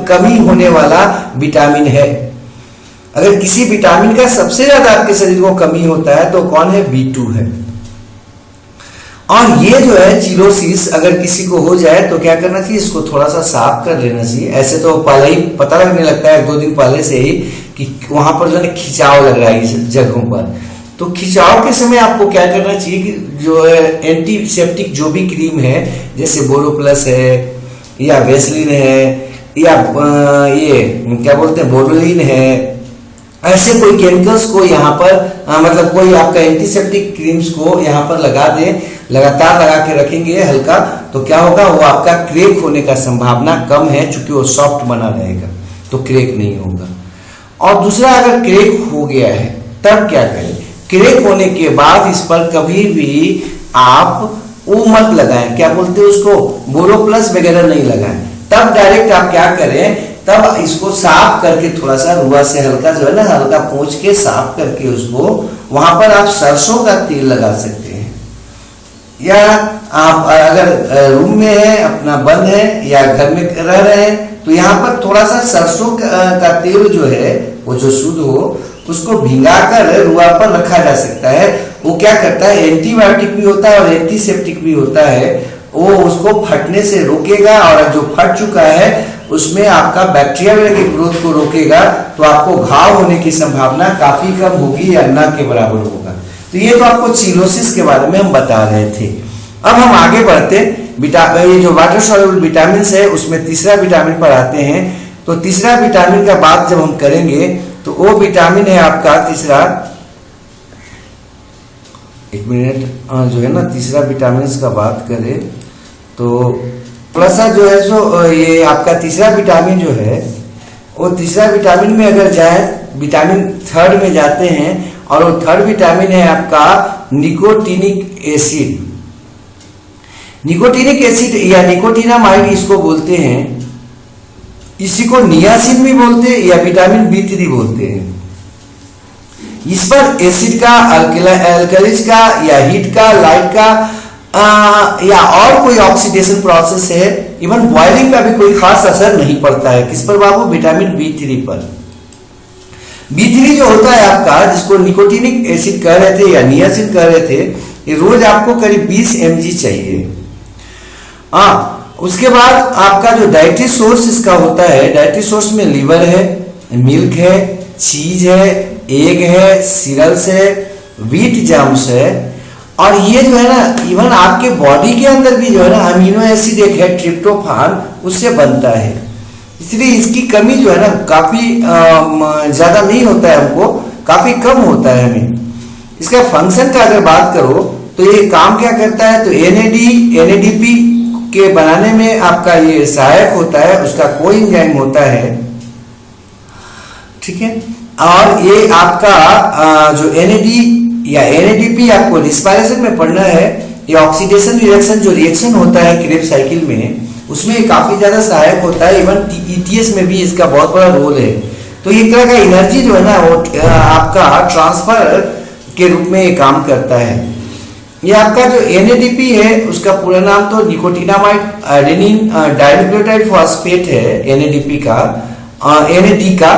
कमी होने वाला विटामिन है। अगर किसी विटामिन का सबसे ज्यादा आपके शरीर को कमी होता है तो कौन है? B2 है। और ये जो है चिलोसिस अगर किसी को हो जाए तो क्या करना चाहिए? इसको थोड़ा सा साफ कर लेना चाहिए। ऐसे तो पहले ही पता लगने लगता है 2 दिन पहले से ही कि वहां पर जो है खिंचाव लग रहा है इस जगहों पर। तो खिंचाव के समय आपको क्या करना चाहिए कि जो है एंटीसेप्टिक जो भी क्रीम है, जैसे बोरोप्लस है या वेसलिन है या ये क्या बोलते हैं बोरोलिन है, ऐसे कोई केमिकल्स को यहाँ पर मतलब कोई आपका एंटीसेप्टिक क्रीम्स को यहाँ पर लगा दे, लगातार लगा के रखेंगे हल्का, तो क्या होगा? वो आपका क्रैक होने का संभावना कम है, चूंकि वो सॉफ्ट बना रहेगा तो क्रैक नहीं होगा। और दूसरा, अगर क्रैक हो गया है तब क्या करें? क्रेक होने के बाद इस पर कभी भी आप वो मत लगाएं, क्या बोलते हैं उसको, बोरोप्लस वगैरह नहीं लगाएं। तब डायरेक्ट आप क्या करें, तब इसको साफ करके थोड़ा सा रुआ से हल्का जो है ना, हल्का पोंछ के साफ करके उसको वहां पर आप सरसों का तेल लगा सकते हैं। या आप अगर रूम में है, अपना बंद है या घर में रह रहे हैं, तो यहाँ पर थोड़ा सा सरसों का तेल जो है वो जो शुद्ध हो उसको भिंगाकर रुआ पर रखा जा सकता है। वो क्या करता है, एंटीबायोटिक भी होता है और एंटीसेप्टिक भी होता है। वो उसको फटने से रोकेगा और जो फट चुका है उसमें आपका बैक्टीरिया के ग्रोथ को रोकेगा, तो आपको घाव होने की संभावना काफी कम होगी या न के बराबर होगा। तो ये तो आपको चिलोसिस के बारे में हम बता रहे थे। अब हम आगे बढ़ते, ये जो वाटर सॉल्युबल विटामिन है उसमें तीसरा विटामिन पर आते हैं। तो तीसरा विटामिन का बात जब हम करेंगे तो वो विटामिन है आपका तीसरा, एक मिनट, जो है ना तीसरा विटामिन का बात करें तो थोड़ा सा जो है सो ये आपका तीसरा विटामिन जो है वो तीसरा विटामिन में अगर जाए, विटामिन थर्ड में जाते हैं और वो थर्ड विटामिन है आपका निकोटिनिक एसिड। निकोटिनिक एसिड या निकोटिनामाइड इसको बोलते हैं, इसी को नियासिन भी बोलते हैं या विटामिन B3 बोलते हैं। इस पर एसिड का, अल्कलीज का या हीट का, लाइट का या और कोई ऑक्सीडेशन प्रोसेस है, इवन बॉइलिंग का भी कोई खास असर नहीं पड़ता है। किस पर बाबू, विटामिन B3 पर। B3 जो होता है आपका, जिसको निकोटिनिक एसिड कह रहे थे या नियासिन कह रहे थे, ये रोज आपको करीब 20 mg चाहिए। उसके बाद आपका जो डाइटरी सोर्स इसका होता है, डाइटरी सोर्स में लीवर है, मिल्क है, चीज है, एग है, सीरियल्स है, व्हीट जर्म्स है, और ये जो है ना इवन आपके बॉडी के अंदर भी जो है ना अमीनो एसिड एक है ट्रिप्टोफान, उससे बनता है। इसलिए इसकी कमी जो है ना काफी ज्यादा नहीं होता है, हमको काफी कम होता है हमें। इसका फंक्शन का अगर बात करो तो ये काम क्या करता है, तो NADP के बनाने में आपका ये सहायक होता है, उसका कोई एंजाइम होता है, ठीक है। और ये आपका जो NAD या NADP आपको रिस्पायरेशन में पढ़ना है, ये ऑक्सीडेशन रिएक्शन जो रिएक्शन होता है क्रेब्स साइकिल में, उसमें काफी ज्यादा सहायक होता है। इवन ETS में भी इसका बहुत बड़ा रोल है। तो ये तरह का एनर्जी जो है ना वो आपका ट्रांसफर के रूप में ये काम करता है। ये आपका जो NADP है उसका पूरा नाम तो निकोटिनामाइड एडेनिन डाइन्यूक्लियोटाइड फॉस्फेट है, NADP का, NAD का।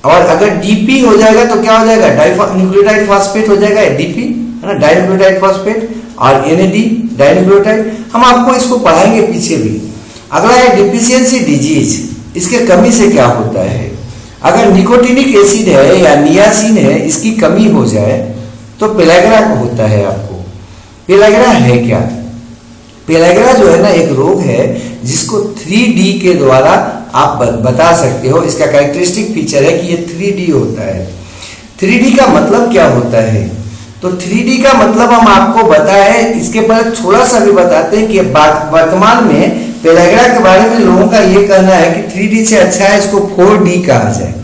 और अगर DP हो जाएगा तो क्या हो जाएगा, डाइन्यूक्लियोटाइड फॉस्फेट हो जाएगा, DP है ना, डाइन्यूक्लियोटाइड फॉस्फेट, और NAD डाइन्यूक्लियोटाइड। हम आपको इसको पढ़ाएंगे पीछे भी। अगला है डिफिशियंसी डिजीज, इसके कमी से क्या होता है। अगर निकोटिनिक एसिड है या नियासिन है, इसकी कमी हो जाए तो पेलाग्रा होता है आपको। पेलाग्रा है क्या, पेलाग्रा जो है ना एक रोग है जिसको 3D के द्वारा आप बता सकते हो। इसका कैरेक्टरिस्टिक फीचर है कि ये 3D होता है। 3D का मतलब क्या होता है, तो 3D का मतलब हम आपको बताए, इसके पहले थोड़ा सा भी बताते हैं कि वर्तमान में पेलाग्रा के बारे में लोगों का ये कहना है कि 3D से अच्छा है इसको 4D कहा जाए।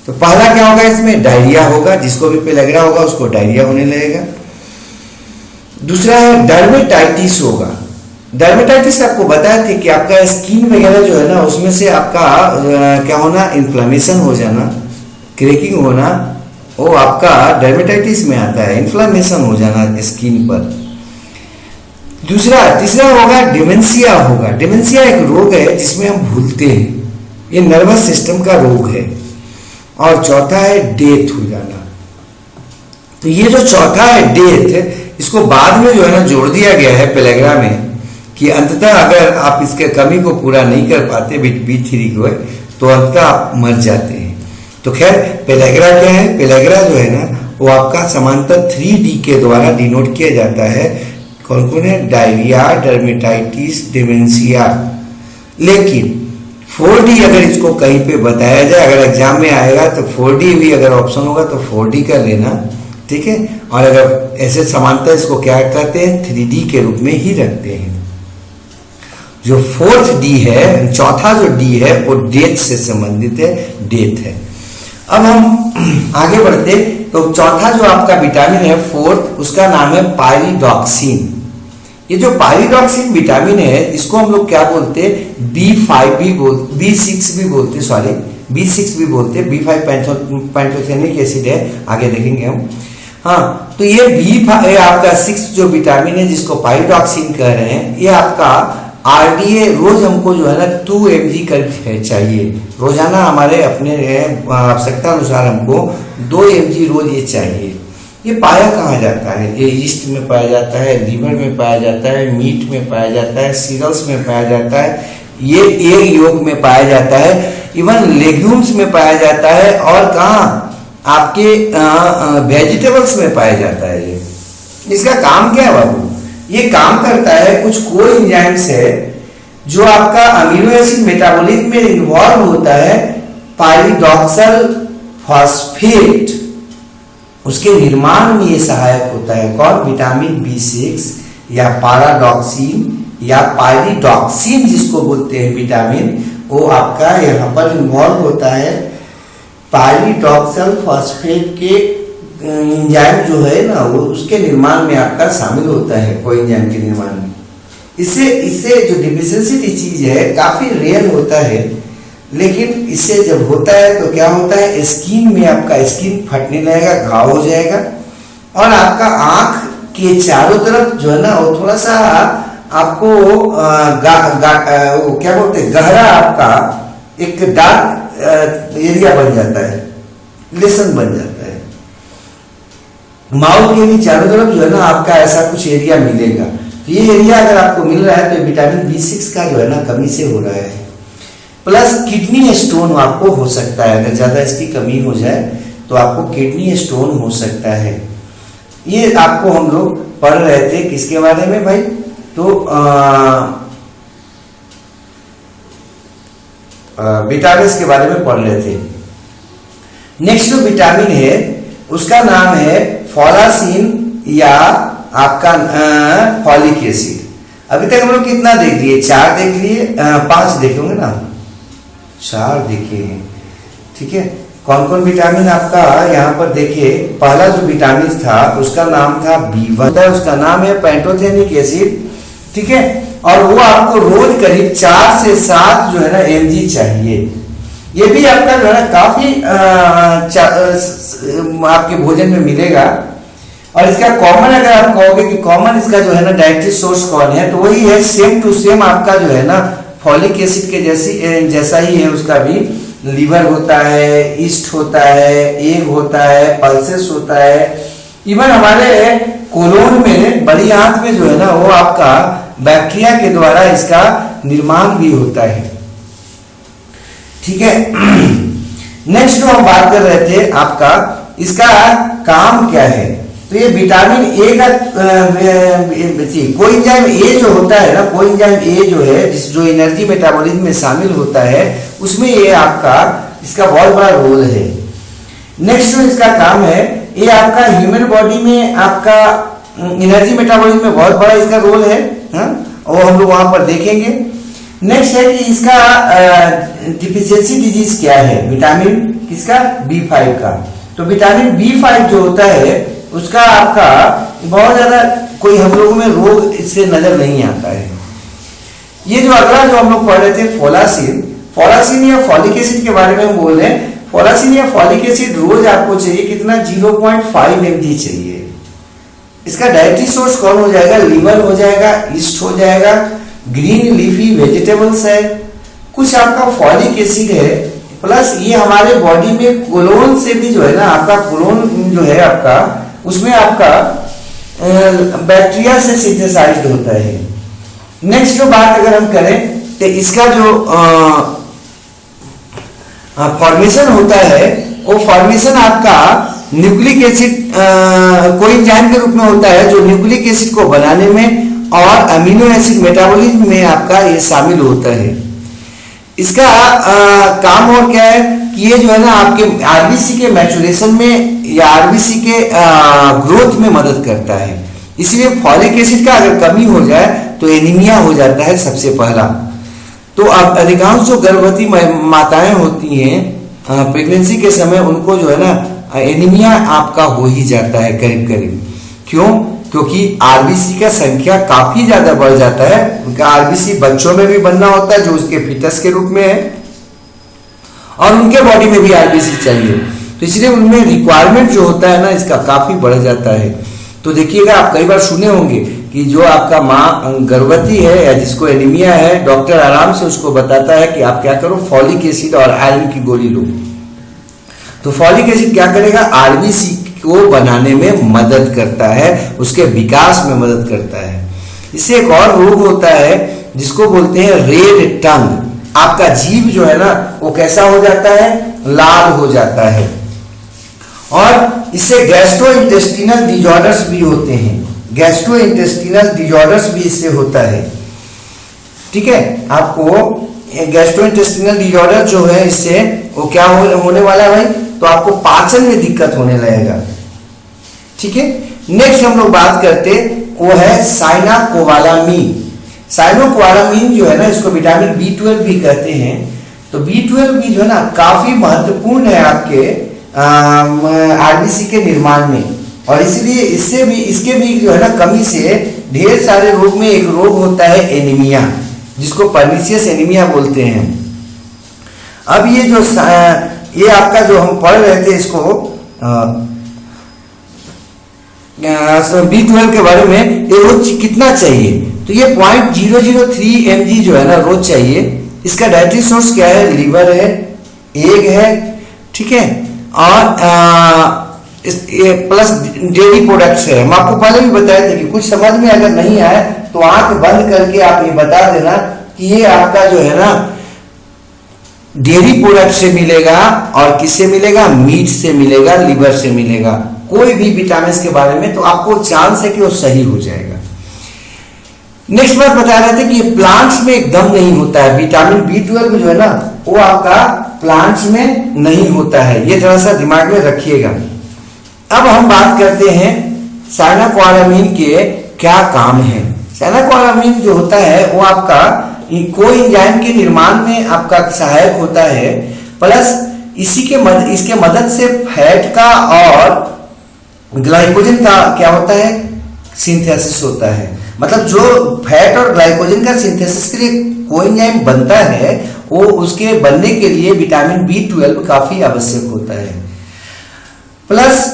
तो पहला क्या होगा, इसमें डायरिया होगा, जिसको भी पेलाग्रा होगा उसको डायरिया होने लगेगा। दूसरा है डर्मेटाइटिस होगा। डर्मेटाइटिस आपको बताए थे कि आपका स्किन वगैरह जो है ना उसमें से आपका क्या होना, इन्फ्लेमेशन हो जाना, क्रैकिंग होना, वो आपका डर्मेटाइटिस में आता है, इन्फ्लेमेशन हो जाना स्किन पर। तीसरा होगा डिमेंशिया होगा। डिमेंशिया एक रोग है जिसमें हम भूलते हैं, ये नर्वस सिस्टम का रोग है। और चौथा है डेथ हो जाना। तो ये जो चौथा है डेथ, इसको बाद में जो है ना जोड़ दिया गया है पेलाग्रा में कि अंततः अगर आप इसके कमी को पूरा नहीं कर पाते B3 को, तो अंततः आप मर जाते हैं। तो खैर पेलाग्रा क्या है, पेलाग्रा जो है ना वो आपका समांतर 3D के द्वारा डिनोट किया जाता है। कौन कौन है, डायरिया, डर्मेटाइटिस, डिमेंशिया। लेकिन 4D अगर इसको कहीं पे बताया जाए, अगर एग्जाम में आएगा तो 4D भी अगर ऑप्शन होगा तो 4D कर लेना, ठीक है। और अगर ऐसे समानता इसको क्या करते हैं, 3D के रूप में ही रखते हैं। जो 4th D है, चौथा जो D है वो डेथ से संबंधित है, डेथ है। अब हम आगे बढ़ते, तो चौथा जो आपका विटामिन है फोर्थ, उसका नाम है पायरिडॉक्सिन। ये जो पायरिडॉक्सिन विटामिन है इसको हम लोग क्या बोलते हैं, B5 भी बोलते, B6 भी बोलते, सॉरी B6 भी बोलते हैं। B5 पैंटोथेनिक एसिड है, आगे देखेंगे हम। हाँ, तो ये B5 आपका 6 जो विटामिन है जिसको पायरिडॉक्सिन कह रहे हैं, ये आपका RDA रोज हमको जो है ना 2 mg कर चाहिए रोजाना, हमारे अपने आवश्यकता अनुसार हमको 2 mg रोज ये चाहिए। ये पाया कहाँ जाता है, ये ईस्ट में पाया जाता है, लीवर में पाया जाता है, मीट में पाया जाता है, सीरियल्स में पाया जाता है, ये एग योग में पाया जाता है, इवन लेग्यूम्स में पाया जाता है, और कहाँ आपके वेजिटेबल्स में पाया जाता है। ये इसका काम क्या है बाबू, ये काम करता है कुछ कोएंजाइम्स है जो आपका अमीनो एसिड मेटाबॉलिज्म में इन्वॉल्व होता है, पायरिडॉक्सल फॉस्फेट, उसके निर्माण में ये सहायक होता है। कौन, विटामिन B6 या पैराडॉक्सिन या पायरिडॉक्सिन जिसको बोलते हैं विटामिन, वो आपका यहाँ पर इन्वॉल्व होता है। पायरिडॉक्सल फॉस्फेट के एंजाइम जो है ना वो उसके निर्माण में आपका शामिल होता है, कोएंजाइम के निर्माण में। इससे जो डिफिशियंसी चीज है काफी रेयर होता है, लेकिन इससे जब होता है तो क्या होता है, स्किन में आपका स्किन फटने लगेगा, घाव हो जाएगा, और आपका आंख के चारों तरफ जो है ना वो थोड़ा सा आपको क्या बोलते हैं, गहरा आपका एक डार्क एरिया बन जाता है, लेसन बन जाता है। माउथ के भी चारों तरफ जो है ना आपका ऐसा कुछ एरिया मिलेगा। तो ये एरिया अगर आपको मिल रहा है तो विटामिन B6 का जो है ना कमी से हो रहा है। प्लस किडनी स्टोन आपको हो सकता है, अगर ज्यादा इसकी कमी हो जाए तो आपको किडनी स्टोन हो सकता है। ये आपको हम लोग पढ़ रहे थे किसके बारे में भाई, तो विटामिन के बारे में पढ़ रहे थे। नेक्स्ट जो विटामिन है उसका नाम है फोलासिन या आपका फॉलिक एसिड। अभी तक हम लोग कितना देख लिए, 4 देख लिए, 5 देखे होंगे ना, 4 देखे हैं, ठीक है। कौन कौन विटामिन आपका यहाँ पर देखिए, पहला जो विटामिन था उसका नाम था B1, उसका नाम है पैंटोथेनिक एसिड, ठीक है, और वो आपको रोज करीब 4 से 7 जो है ना mg चाहिए। ये भी आपका जो है ना काफी आपके भोजन में मिलेगा। और इसका कॉमन अगर आप कहोगे कि कॉमन इसका जो है ना डाइटरी सोर्स कौन है, तो वही है सेम टू सेम आपका जो है ना फॉलिक एसिड के जैसा ही है। उसका भी लीवर होता है, ईस्ट होता है, एग होता है, पल्सेस होता है, इवन हमारे कोलोन में बड़ी आंत में जो है ना वो आपका बैक्टीरिया के द्वारा इसका निर्माण भी होता है, ठीक है। नेक्स्ट जो हम बात कर रहे थे आपका, इसका काम क्या है, तो ये विटामिन ए का कोएंजाइम ए जो होता है ना, कोएंजाइम ए जो है जो एनर्जी मेटाबॉलिज्म में शामिल होता है, उसमें ये आपका इसका बहुत बड़ा रोल है। नेक्स्ट जो इसका काम है, ये आपका ह्यूमन बॉडी में आपका एनर्जी मेटाबॉलिज्म में बहुत बड़ा इसका रोल है, और हम लोग वहां पर देखेंगे। नेक्स्ट है कि इसका डिफिशियंसी डिजीज क्या है, विटामिन किसका, B5 का। तो विटामिन B5 जो होता है उसका आपका बहुत ज्यादा कोई हम लोगों में रोग इससे नजर नहीं आता है। ये जो अगला जो हम लोग पढ़ रहे थे फोलासिन या फॉलिक एसिड के बारे में हम बोल रहे हैं। फोलासिन या फॉलिक एसिड रोज आपको चाहिए कितना, 0.5 mg चाहिए। इसका डाइटरी सोर्स कौन हो जाएगा, लीवर हो जाएगा, ईस्ट हो जाएगा, ग्रीन लीफी वेजिटेबल्स है, कुछ आपका फॉलिक एसिड है, प्लस ये हमारे बॉडी में कोलोन से भी जो है ना आपका कोलोन जो है आपका उसमें आपका बैक्टीरिया से सिंथेसाइज्ड होता है। नेक्स्ट जो बात अगर हम करें तो इसका जो फॉर्मेशन होता है वो फॉर्मेशन आपका न्यूक्लिक एसिड कोएंजाइम के रूप में होता है, जो न्यूक्लिक एसिड को बनाने में और अमीनो एसिड मेटाबॉलिज्म में आपका ये शामिल होता है। इसका काम और क्या है कि ये जो है ना आपके आरबीसी के मैचुरेशन में या आरबीसी के ग्रोथ में मदद करता है। इसलिए फॉलिक एसिड का अगर कमी हो जाए तो एनीमिया हो जाता है सबसे पहला। तो अब अधिकांश जो गर्भवती माताएं होती हैं प्रेगनेंसी के समय, उनको जो है ना एनीमिया आपका हो ही जाता है करीब करीब। क्यों? क्योंकि आरबीसी का संख्या काफी ज्यादा बढ़ जाता है। उनका आरबीसी बच्चों में भी बनना होता है जो उसके फीटस के रूप में है, और उनके बॉडी में भी आरबीसी चाहिए, तो इसलिए उनमें रिक्वायरमेंट जो होता है ना इसका काफी बढ़ जाता है। तो देखिएगा, आप कई बार सुने होंगे कि जो आपका माँ गर्भवती है या जिसको एनीमिया है, डॉक्टर आराम से उसको बताता है कि आप क्या करो, फॉलिक एसिड और आयरन की गोली लो। तो फॉलिक एसिड क्या करेगा, आरबीसी को बनाने में मदद करता है, उसके विकास में मदद करता है। इससे एक और रोग होता है जिसको बोलते हैं रेड टंग। आपका जीभ जो है ना वो कैसा हो जाता है, लाल हो जाता है। और इससे गैस्ट्रोइंटेस्टिनल डिजॉर्डर्स भी होते हैं, गैस्ट्रोइंटेस्टिनल डिजॉर्डर्स भी इससे होता है। ठीक है, आपको गैस्ट्रोइंटेस्टिनल डिजॉर्डर जो है इससे वो क्या होने वाला है भाई, तो आपको पाचन में दिक्कत होने लगेगा। ठीक है, नेक्स्ट हम लोग बात करते वो है साइनाकोबालामीन। साइनाकोबालामीन जो है ना इसको विटामिन B12 भी कहते हैं। तो B12 भी जो है ना काफी महत्वपूर्ण है आपके आरबीसी के निर्माण में, और इसलिए इसके भी जो है ना कमी से ढेर सारे रोग में एक रोग होता है एनीमिया, जिसको पर्नीशियस एनीमिया बोलते हैं। अब ये आपका जो हम पढ़ रहे थे इसको B12 के बारे में, ये रोज कितना चाहिए, तो ये 0.003 mg जो है ना रोज चाहिए। इसका डाइटरी सोर्स क्या है, लीवर है, एग है, ठीक है, और प्लस डेयरी प्रोडक्ट्स है। हम आपको पहले भी बताए थे कि कुछ समझ में अगर नहीं आए तो आंख बंद करके आप ये बता देना कि ये आपका जो है ना डेयरी प्रोडक्ट से मिलेगा, और किससे मिलेगा, मीट से मिलेगा, लिवर से मिलेगा। कोई भी विटामिन के बारे में तो आपको चांस है कि वो सही हो जाएगा। नेक्स्ट बात बता रहे थे कि ये प्लांट्स में एकदम नहीं होता है, विटामिन B12 जो है ना वो आपका प्लांट्स में नहीं होता है, ये थोड़ा सा दिमाग में रखिएगा। अब हम बात करते हैं साइनाकोबालामीन के क्या काम है। साइनाकोबालामीन जो होता है वो आपका कोएंजाइम के निर्माण में आपका सहायक होता है, प्लस इसके मदद से फैट का और ग्लाइकोजन का क्या होता है, सिंथेसिस होता है। मतलब जो फैट और ग्लाइकोजन का सिंथेसिस के लिए कोएंजाइम बनता है वो उसके बनने के लिए विटामिन B12 काफी आवश्यक होता है। प्लस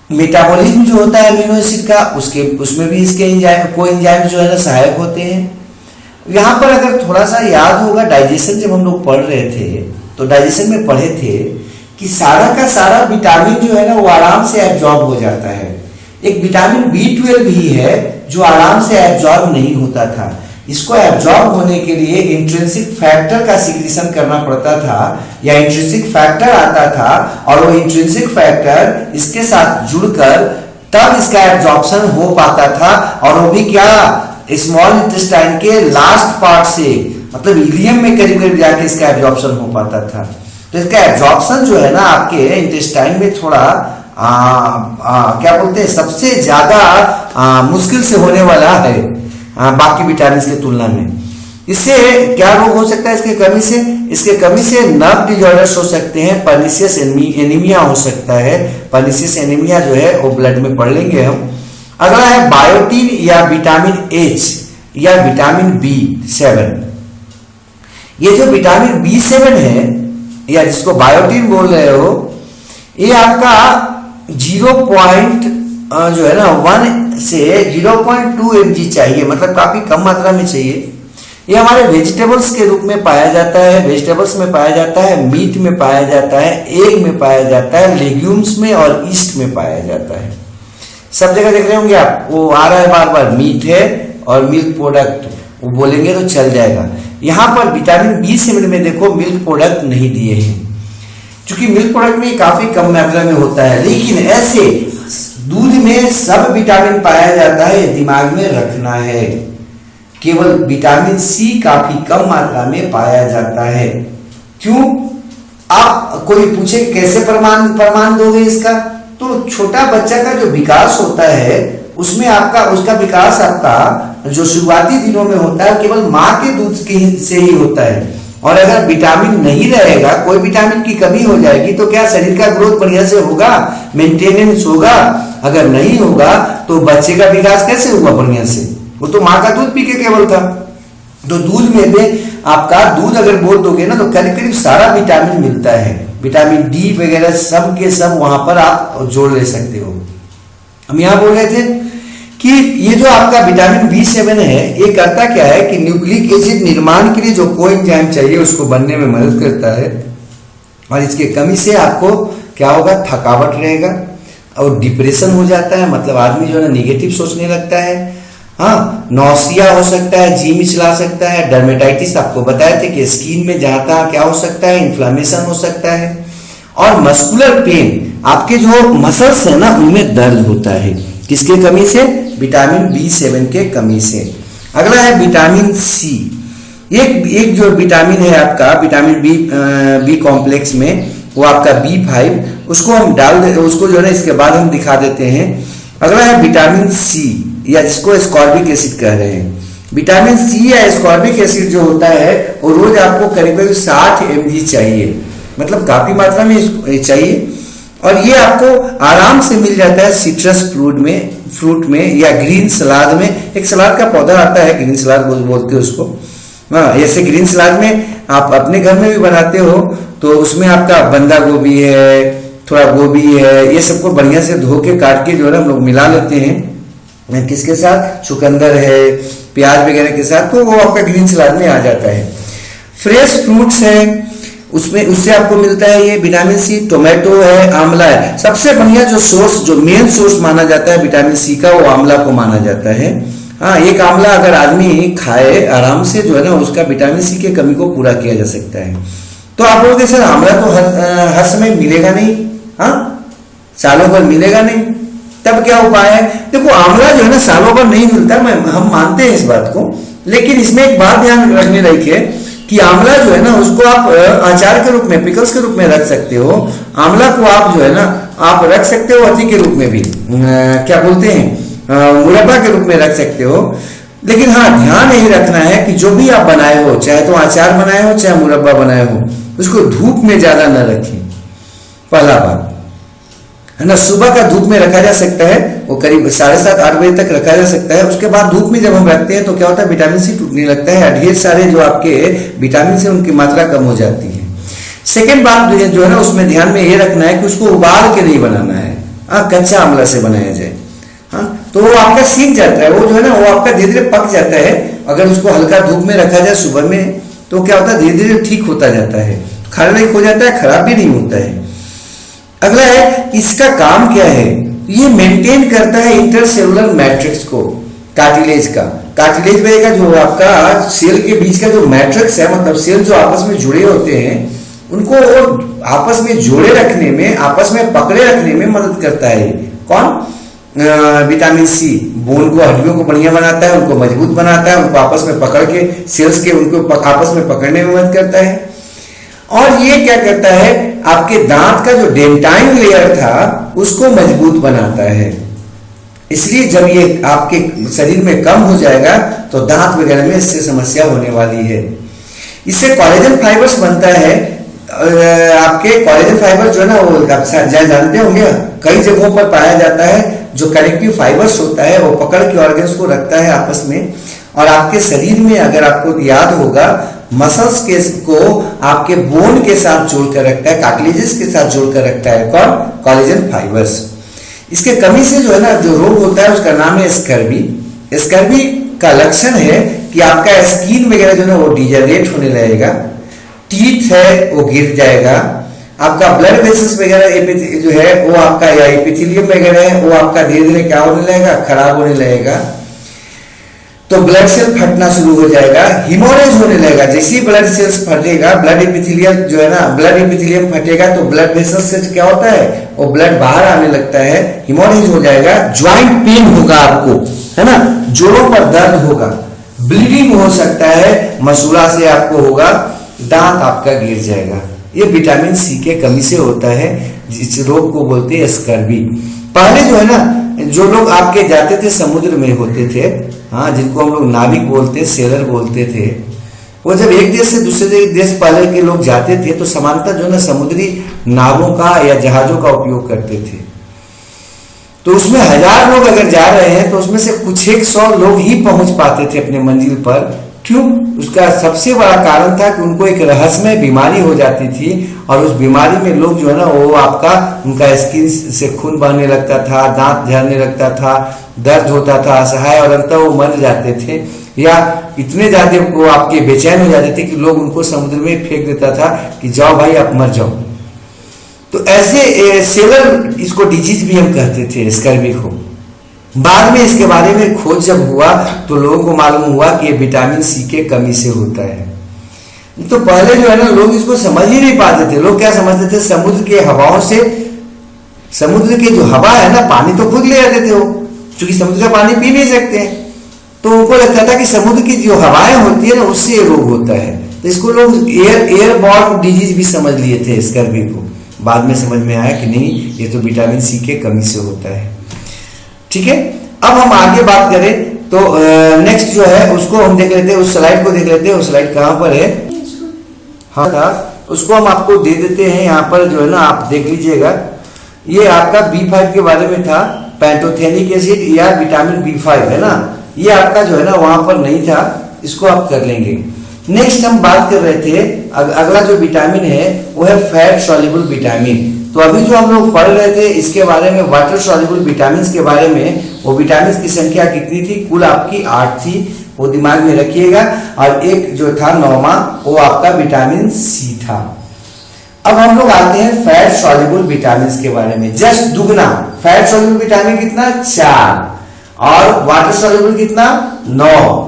मेटाबॉलिज्म जो होता है अमीनो एसिड का उसमें भी इसके कोएंजाइम जो है ना सहायक होते हैं। यहाँ पर अगर थोड़ा सा याद होगा, डाइजेशन जब हम लोग पढ़ रहे थे तो डाइजेशन में पढ़े थे कि सारा का सारा विटामिन जो है ना वो आराम से एब्जॉर्ब हो जाता है। एक विटामिन B12 भी है जो आराम से एब्जॉर्ब नहीं होता था। इसको एब्जॉर्ब होने के लिए इंट्रिंसिक फैक्टर का सिक्रीशन करना पड़ता था, या इंट्रिंसिक फैक्टर आता था, और वो इंट्रिंसिक फैक्टर इसके साथ जुड़कर तब इसका एब्जॉर्प्शन हो पाता था, और वो भी क्या, स्मॉल इंटेस्टाइन के लास्ट पार्ट से, मतलब इलियम में करीब करीब जाके इसका एब्जॉर्प्शन हो पाता था। तो इसका एब्जॉर्प्शन जो है ना आपके इंटेस्टाइन में थोड़ा क्या बोलते हैं, सबसे ज्यादा मुश्किल से होने वाला है बाकी विटामिन के तुलना में। इससे क्या रोग हो सकता है इसके कमी से, इसके कमी से नर्व डिजॉर्डर्स हो सकते हैं, पर्नीशियस एनीमिया हो सकता है। पर्नीशियस एनीमिया जो है वो ब्लड में पढ़ लेंगे हम। अगला है बायोटीन या विटामिन H या विटामिन B7। ये जो विटामिन B7 है या जिसको बायोटीन बोल रहे हो, ये आपका 0. जो है ना 1 से 0.2 mg चाहिए, मतलब काफी कम मात्रा में चाहिए। ये हमारे वेजिटेबल्स के रूप में पाया जाता है, वेजिटेबल्स में पाया जाता है, मीट में पाया जाता है, एग में पाया जाता है, लेग्यूम्स में और ईस्ट में पाया जाता है। सब जगह देख रहे होंगे आप, वो आ रहा है बार बार, मीट है और मिल्क प्रोडक्ट, वो बोलेंगे तो चल जाएगा। यहाँ पर विटामिन B7 में देखो मिल्क प्रोडक्ट नहीं दिए हैं, क्योंकि मिल्क प्रोडक्ट में काफी कम मात्रा में होता है। लेकिन ऐसे दूध में सब विटामिन पाया जाता है, दिमाग में रखना है। केवल विटामिन C काफी कम मात्रा में पाया जाता है। क्यों? आप कोई पूछे कैसे प्रमाण दोगे इसका, तो छोटा बच्चा का जो विकास होता है उसमें उसका विकास आपका जो शुरुआती दिनों में होता है केवल माँ के दूध से ही होता है। और अगर विटामिन नहीं रहेगा, कोई विटामिन की कमी हो जाएगी, तो क्या शरीर का ग्रोथ बढ़िया से होगा, मेंटेनेंस होगा? अगर नहीं होगा तो बच्चे का विकास कैसे होगा बढ़िया से? वो तो माँ का दूध पी के केवल था। तो दूध में भी आपका दूध अगर बोल दोगे ना, तो करीब करीब सारा विटामिन मिलता है, विटामिन डी वगैरह सब के सब वहां पर आप जोड़ ले सकते हो। हम यहाँ बोल रहे थे कि ये जो आपका विटामिन B7 है, ये करता क्या है कि न्यूक्लिक एसिड निर्माण के लिए जो कोएंजाइम चाहिए उसको बनने में मदद करता है। और इसके कमी से आपको क्या होगा? थकावट रहेगा और डिप्रेशन हो जाता है, मतलब आदमी जो है ना निगेटिव सोचने लगता है। हाँ, नौसिया हो सकता है, जी मिचला सकता है, डर्मेटाइटिस आपको बताए थे कि स्किन में जहाँ तहाँ क्या हो सकता है, इन्फ्लामेशन हो सकता है। और मस्कुलर पेन, आपके जो मसल्स है ना उनमें दर्द होता है, किसके कमी से? विटामिन B7 के कमी से। अगला है विटामिन सी। एक जो विटामिन है आपका विटामिन बी कॉम्प्लेक्स में, वो आपका B5, उसको हम डाल दे, उसको जो है ना इसके बाद हम दिखा देते हैं। अगला है विटामिन सी, या जिसको एस्कॉर्बिक एसिड कह रहे हैं। विटामिन सी या एस्कॉर्बिक एसिड जो होता है वो रोज आपको करीब 60 mg चाहिए, मतलब काफी मात्रा में चाहिए। और ये आपको आराम से मिल जाता है सिट्रस फ्रूट में या ग्रीन सलाद में। एक सलाद का पौधा आता है, ग्रीन सलाद बोलते हैं उसको। हाँ, ऐसे ग्रीन सलाद में आप अपने घर में भी बनाते हो, तो उसमें आपका बंदा गोभी है, थोड़ा गोभी है, ये सबको बढ़िया से धो के काट के जो है ना हम लोग मिला लेते हैं किसके साथ? चुकंदर है, प्याज वगैरह के साथ, तो वो आपका ग्रीन सलाद में आ जाता है। फ्रेश फ्रूट्स है, उसमें उससे आपको मिलता है ये विटामिन सी। टोमेटो है, आंवला है। सबसे बढ़िया जो सोर्स, जो मेन सोर्स माना जाता है विटामिन सी का, वो आंवला को माना जाता है। हाँ, एक आंवला अगर आदमी खाए आराम से जो है ना उसका विटामिन सी की कमी को पूरा किया जा सकता है। तो आप लोगों के सर आंवला तो हर समय मिलेगा नहीं, हाँ, सालों भर मिलेगा नहीं, तब क्या उपाय है? देखो, आंवला जो है ना सालों भर नहीं मिलता, हम मानते हैं इस बात को, लेकिन इसमें एक बात ध्यान रखने लायक है कि आंवला जो है ना उसको आप अचार के रूप में, पिकल्स के रूप में रख सकते हो। आंवला को आप जो है ना आप रख सकते हो अति के रूप में भी, क्या बोलते हैं, मुरब्बा के रूप में रख सकते हो। लेकिन हाँ, ध्यान यही रखना है कि जो भी आप बनाए हो, चाहे तो अचार बनाए हो चाहे मुरब्बा बनाए हो, उसको धूप में ज्यादा न रखें। पहला बात है ना, सुबह का धूप में रखा जा सकता है, वो करीब 7:30-8 बजे तक रखा जा सकता है। उसके बाद धूप में जब हम रखते हैं तो क्या होता है, विटामिन सी टूटने लगता है, ढेर सारे जो आपके विटामिन से उनकी मात्रा कम हो जाती है। सेकेंड बात जो है ना उसमें ध्यान में ये रखना है कि उसको उबाल के नहीं बनाना है, कच्चा आंवला से बनाया जाए। हाँ, तो वो आपका सीख जाता है, वो जो है ना वो आपका धीरे धीरे पक जाता है। अगर उसको हल्का धूप में रखा जाए सुबह में, तो क्या होता है, धीरे धीरे ठीक होता जाता है, खाने हो जाता है, खराब भी नहीं होता है। अगला है, इसका काम क्या है? ये मेंटेन करता है इंटरसेलुलर मैट्रिक्स को, कार्टिलेज का। कार्टिलेज में जो आपका सेल के बीच का जो मैट्रिक्स है, मतलब सेल जो आपस में जुड़े होते हैं, उनको आपस में जोड़े रखने में, आपस में पकड़े रखने में मदद करता है। कौन? विटामिन सी। बोन को, हड्डियों को बढ़िया बनाता है, उनको मजबूत बनाता है, उनको आपस में पकड़ के, सेल्स के उनको आपस में पकड़ने में मदद करता है। और ये क्या करता है, आपके दांत का जो डेंटाइन लेयर था उसको मजबूत बनाता है। इसलिए जब ये आपके शरीर में कम हो जाएगा तो दांत वगैरह में इससे समस्या होने वाली है। इससे कोलेजन फाइबर्स बनता है। आपके कोलेजन फाइबर जो है ना वो आप जानते होंगे, कई जगहों पर पाया जाता है। जो कनेक्टिव फाइबर्स होता है वो पकड़ के ऑर्गन्स को रखता है आपस में। और आपके शरीर में, अगर आपको याद होगा, मसल्स के को आपके बोन के साथ जोड़कर रखता है, कार्टिलेजेस के साथ जोड़कर रखता है। कौन? Collagen fibres. इसके कमी से जो है ना जो रोग होता है उसका नाम है स्कर्वी। स्कर्वी का लक्षण है कि आपका स्किन वगैरह जो है वो डिजेनरेट होने लगेगा, टीथ है वो गिर जाएगा, आपका ब्लड वेसल्स वगैरह जो है वो आपका, या एपिथेलियम वगैरह है वो आपका धीरे धीरे क्या होने लगेगा, खराब होने लगेगा। तो ब्लड सेल फटना शुरू हो जाएगा, हिमोरेज होने लगेगा। जैसे ही ब्लड सेल्स फटेगा, ब्लड एपिथेलियम जो है ना, ब्लड एपिथेलियम फटेगा तो ब्लड वेसल्स से क्या होता है, वो ब्लड बाहर आने लगता है, हिमोरेज हो जाएगा। ज्वाइंट पेन होगा आपको, है ना, जोड़ों पर दर्द होगा, ब्लीडिंग हो सकता है, मसूड़ा से आपको होगा, दांत आपका गिर जाएगा। ये विटामिन सी के कमी से होता है, जिस रोग को बोलते हैं स्कर्वी। पहले जो है ना, जो लोग आपके जाते थे समुद्र में होते थे, हाँ, जिनको हम लोग नाविक बोलते, सेलर बोलते थे, वो जब एक देश से दूसरे देश पहले के लोग जाते थे तो सामान्यतः जो है ना समुद्री नावों का या जहाजों का उपयोग करते थे। तो उसमें 1000 लोग अगर जा रहे हैं तो उसमें से कुछ 100 लोग ही पहुंच पाते थे अपने मंजिल पर। क्यों? उसका सबसे बड़ा कारण था कि उनको एक रहस्यमय बीमारी हो जाती थी और उस बीमारी में लोग जो है ना वो आपका उनका स्किन से खून बहने लगता था, दांत झड़ने लगता था, दर्द होता था असहाय, और अंततः वो मर जाते थे या इतने ज्यादा वो आपके बेचैन हो जाते थे कि लोग उनको समुद्र में फेंक देता था कि जाओ भाई आप मर जाओ। तो ऐसे सेलर इसको डिजीज भी हम कहते थे, स्कर्वी को। बाद में इसके बारे में खोज जब हुआ तो लोगों को मालूम हुआ कि ये विटामिन सी के कमी से होता है। तो पहले जो है ना लोग इसको समझ ही नहीं पाते थे। लोग क्या समझते थे, समुद्र के हवाओं से, समुद्र के जो हवा है ना, पानी तो खुद ले आते थे वो, क्योंकि समुद्र का पानी पी नहीं सकते हैं। तो उनको लगता था कि समुद्र की जो हवाएं होती है ना उससे ये रोग होता है। तो इसको लोग एयरबॉर्न डिजीज भी समझ लिए थे स्कर्वी को। बाद में समझ में आया कि नहीं, ये तो विटामिन सी के कमी से होता है। ठीक है, अब हम आगे बात करें तो नेक्स्ट जो है उसको हम देख लेते हैं, उस स्लाइड को देख लेते हैं। उस स्लाइड कहाँ पर है? हाँ था, उसको हम आपको दे देते हैं यहाँ पर जो है ना, आप देख लीजिएगा। ये आपका B5 के बारे में था, पैंटोथेनिक एसिड या विटामिन B5 है ना, ये आपका जो है ना वहां पर नहीं था, इसको आप कर लेंगे। नेक्स्ट हम बात कर रहे थे, अगला जो विटामिन है वो है फैट सॉल्युबल विटामिन। तो अभी जो हम लोग पढ़ रहे थे इसके बारे में, वाटर सॉल्युबल विटामिन के बारे में, वो विटामिन की संख्या कितनी थी? कुल आपकी 8 थी, वो दिमाग में रखिएगा। और एक जो था 9वां, वो आपका विटामिन सी था। अब हम लोग आते हैं फैट सॉल्युबल विटामिन के बारे में। जस्ट दुगना, फैट सॉल्युबल विटामिन कितना? 4, और वाटर सॉल्युबल कितना? 9।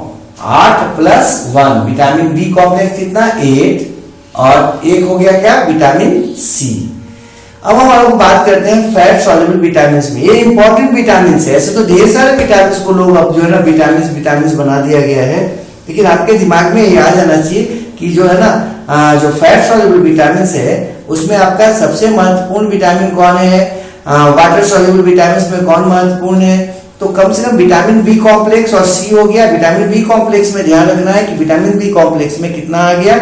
8 + 1 विटामिन बी कॉम्प्लेक्स कितना? 8, और एक हो गया क्या? Vitamin C. अब हम लोग बात करते हैं फैट सॉल्युबल विटामिन में। ये इंपॉर्टेंट विटामिन है। ऐसे तो ढेर सारे विटामिन को लोग अब जो है ना विटामिन बना दिया गया है, लेकिन आपके दिमाग में ये आ जाना चाहिए कि जो है ना जो फैट सॉल्युबल विटामिन है उसमें आपका सबसे महत्वपूर्ण विटामिन कौन है? वाटर सॉल्युबल विटामिन में कौन महत्वपूर्ण है? तो कम से कम विटामिन बी कॉम्प्लेक्स और सी हो गया। विटामिन बी कॉम्प्लेक्स में ध्यान रखना है कि विटामिन बी कॉम्प्लेक्स में कितना आ गया?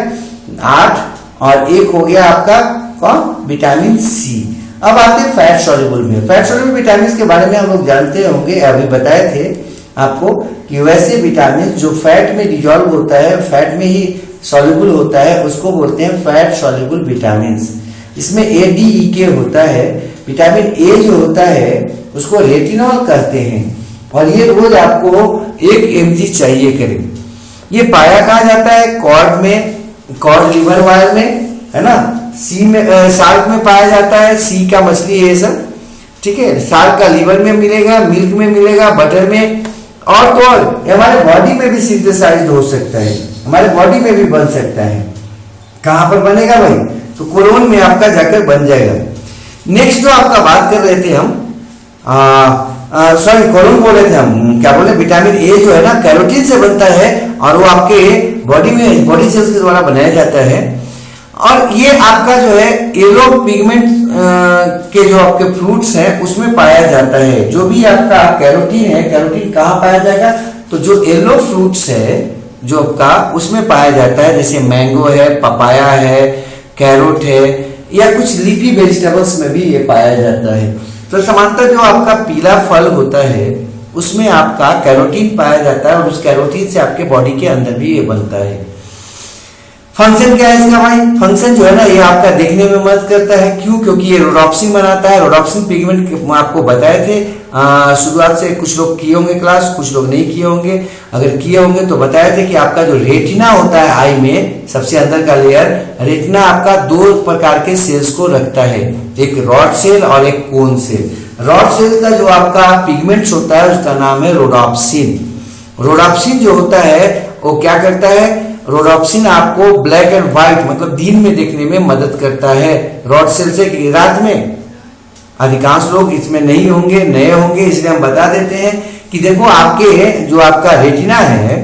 8, और एक हो गया आपका कौन? Vitamin C. अब आते हैं फैट सॉल्युबल में। फैट सॉल्युबल विटामिन के बारे में हम लोग जानते होंगे, अभी बताए थे आपको कि वैसे विटामिन जो फैट में डिजॉल्व होता है, फैट में ही सॉल्युबल होता है, उसको बोलते हैं फैट सॉल्युबल विटामिन। इसमें ADEK होता है। विटामिन ए जो होता है उसको रेटिनॉल कहते हैं, और ये रोज आपको 1 mg चाहिए करीब। ये पाया कहाँ जाता है? कॉर्ड में, कॉर्ड लिवर वायर में, है ना। सी में शार्क में पाया जाता है, सी का मछली है सब, ठीक है। शार्क का लिवर में मिलेगा, मिल्क में मिलेगा, बटर में, और तो और हमारे बॉडी में भी सिंथेसाइज्ड हो सकता है, हमारे बॉडी में भी बन सकता है। कहां पर बनेगा भाई? तो कोलोन में आपका जाकर बन जाएगा। नेक्स्ट जो आपका बात कर रहे थे हम, सॉरी कोलोन बोल रहे थे हम, क्या बोले? विटामिन ए जो है ना कैरोटीन से बनता है, और वो आपके बॉडी में, बॉडी सेल्स के द्वारा बनाया जाता है। और ये आपका जो है येलो पिगमेंट के जो आपके फ्रूट्स हैं उसमें पाया जाता है। जो भी आपका कैरोटीन है, कैरोटीन कहाँ पाया जाएगा? तो जो येलो फ्रूट्स है जो आपका उसमें पाया जाता है, जैसे मैंगो है, पपाया है, कैरोट है, या कुछ लीफी वेजिटेबल्स में भी ये पाया जाता है। तो समांतर जो आपका पीला फल होता है उसमें आपका कैरोटीन पाया जाता है, और उस कैरोटीन से आपके बॉडी के अंदर भी ये बनता है। फंक्शन क्या है इसका भाई? फंक्शन जो है ना ये आपका देखने में मदद करता है। क्यों? क्योंकि ये रोडोप्सिन बनाता है। रोडोप्सिन पिगमेंट आपको बताए थे शुरुआत से, कुछ लोग किए होंगे क्लास, कुछ लोग नहीं किए होंगे। अगर किए होंगे तो बताए थे कि आपका जो रेटिना होता है आई में, सबसे अंदर का लेयर, रेटिना आपका 2 प्रकार के सेल्स को रखता है, एक रॉड सेल और एक कोन सेल। रॉड सेल का जो आपका पिगमेंट्स होता है उसका नाम है रोडोप्सिन। रोडोप्सिन जो होता है वो क्या करता है? रोडोप्सिन आपको ब्लैक एंड व्हाइट मतलब दिन में देखने में मदद करता है। रॉड सेल से रात में अधिकांश लोग इसमें नहीं होंगे, नए होंगे, इसलिए हम बता देते हैं कि देखो आपके जो आपका रेटिना है,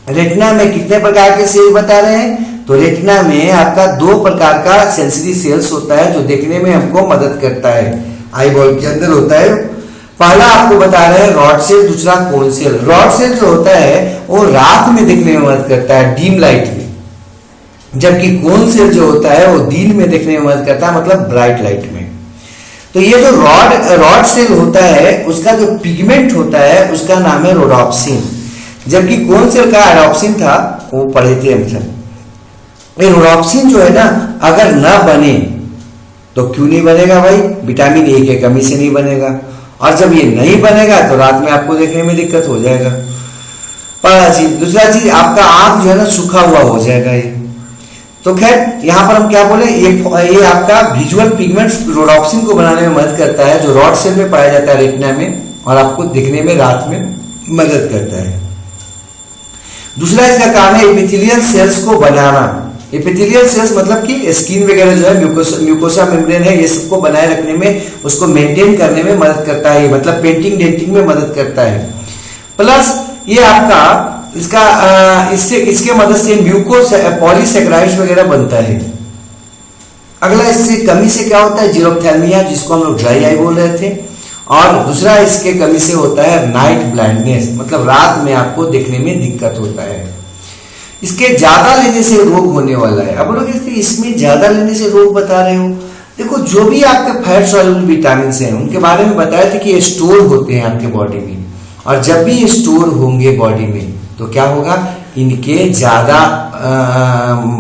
रेटिना में कितने प्रकार के सेल बता रहे हैं? तो रेटिना में आपका 2 प्रकार का सेंसरी सेल्स होता है जो देखने में हमको मदद करता है, आई बॉल के अंदर होता है। पहला आपको बता रहे हैं रॉड सेल, दूसरा कोन सेल। रॉड सेल जो होता है वो रात में दिखने में मदद करता है, डीम लाइट में, जबकि कोन सेल जो होता है वो दिन में देखने में मदद करता है, मतलब ब्राइट लाइट में। तो ये जो रॉड सेल होता है उसका जो पिगमेंट होता है उसका नाम है रोडोप्सिन, जबकि कोन सेल का एडोप्सिन था, वो पढ़े थे हम सब। ये रोडोप्सिन जो है ना अगर ना बने तो क्यों नहीं बनेगा भाई? विटामिन ए के कमी से नहीं बनेगा, और जब ये नहीं बनेगा तो रात में आपको देखने में दिक्कत हो जाएगा, पहला चीज। दूसरा चीज आपका आंख जो है ना सूखा हुआ हो जाएगा ये। तो खैर यहाँ पर हम क्या बोले, ये आपका विजुअल पिगमेंट रोडोप्सिन को बनाने में मदद करता है, जो रॉड सेल में पाया जाता है रेटिना में, और आपको दिखने में रात में मदद करता है। दूसरा इसका काम है एपिथेलियल सेल्स को बनाना। एपिथेलियल सेल्स मतलब कि स्किन वगैरह जो है, म्यूकोसा मेम्ब्रेन है, ये सबको बनाए रखने में, उसको मेंटेन करने में मदद करता है, मतलब पेंटिंग डेंटिंग में मदद करता है। प्लस ये आपका इसके मदद से म्यूकोस पॉलीसेक्राइड्स वगैरह बनता है। अगला इससे कमी से क्या होता है, जीरोप्थैल्मिया, जिसको हम लोग ड्राई आई बोल रहे थे। और दूसरा इसके कमी से होता है नाइट ब्लाइंडनेस, मतलब रात में आपको देखने में दिक्कत होता है। इसके ज्यादा लेने से रोग होने वाला है। अब लोग इसमें ज्यादा लेने से रोग बता रहे हो, देखो जो भी आपके फैट सॉल्युबल विटामिन हैं उनके बारे में बताया था कि ये स्टोर होते हैं आपके बॉडी में, और जब भी ये स्टोर होंगे बॉडी में तो क्या होगा, इनके ज्यादा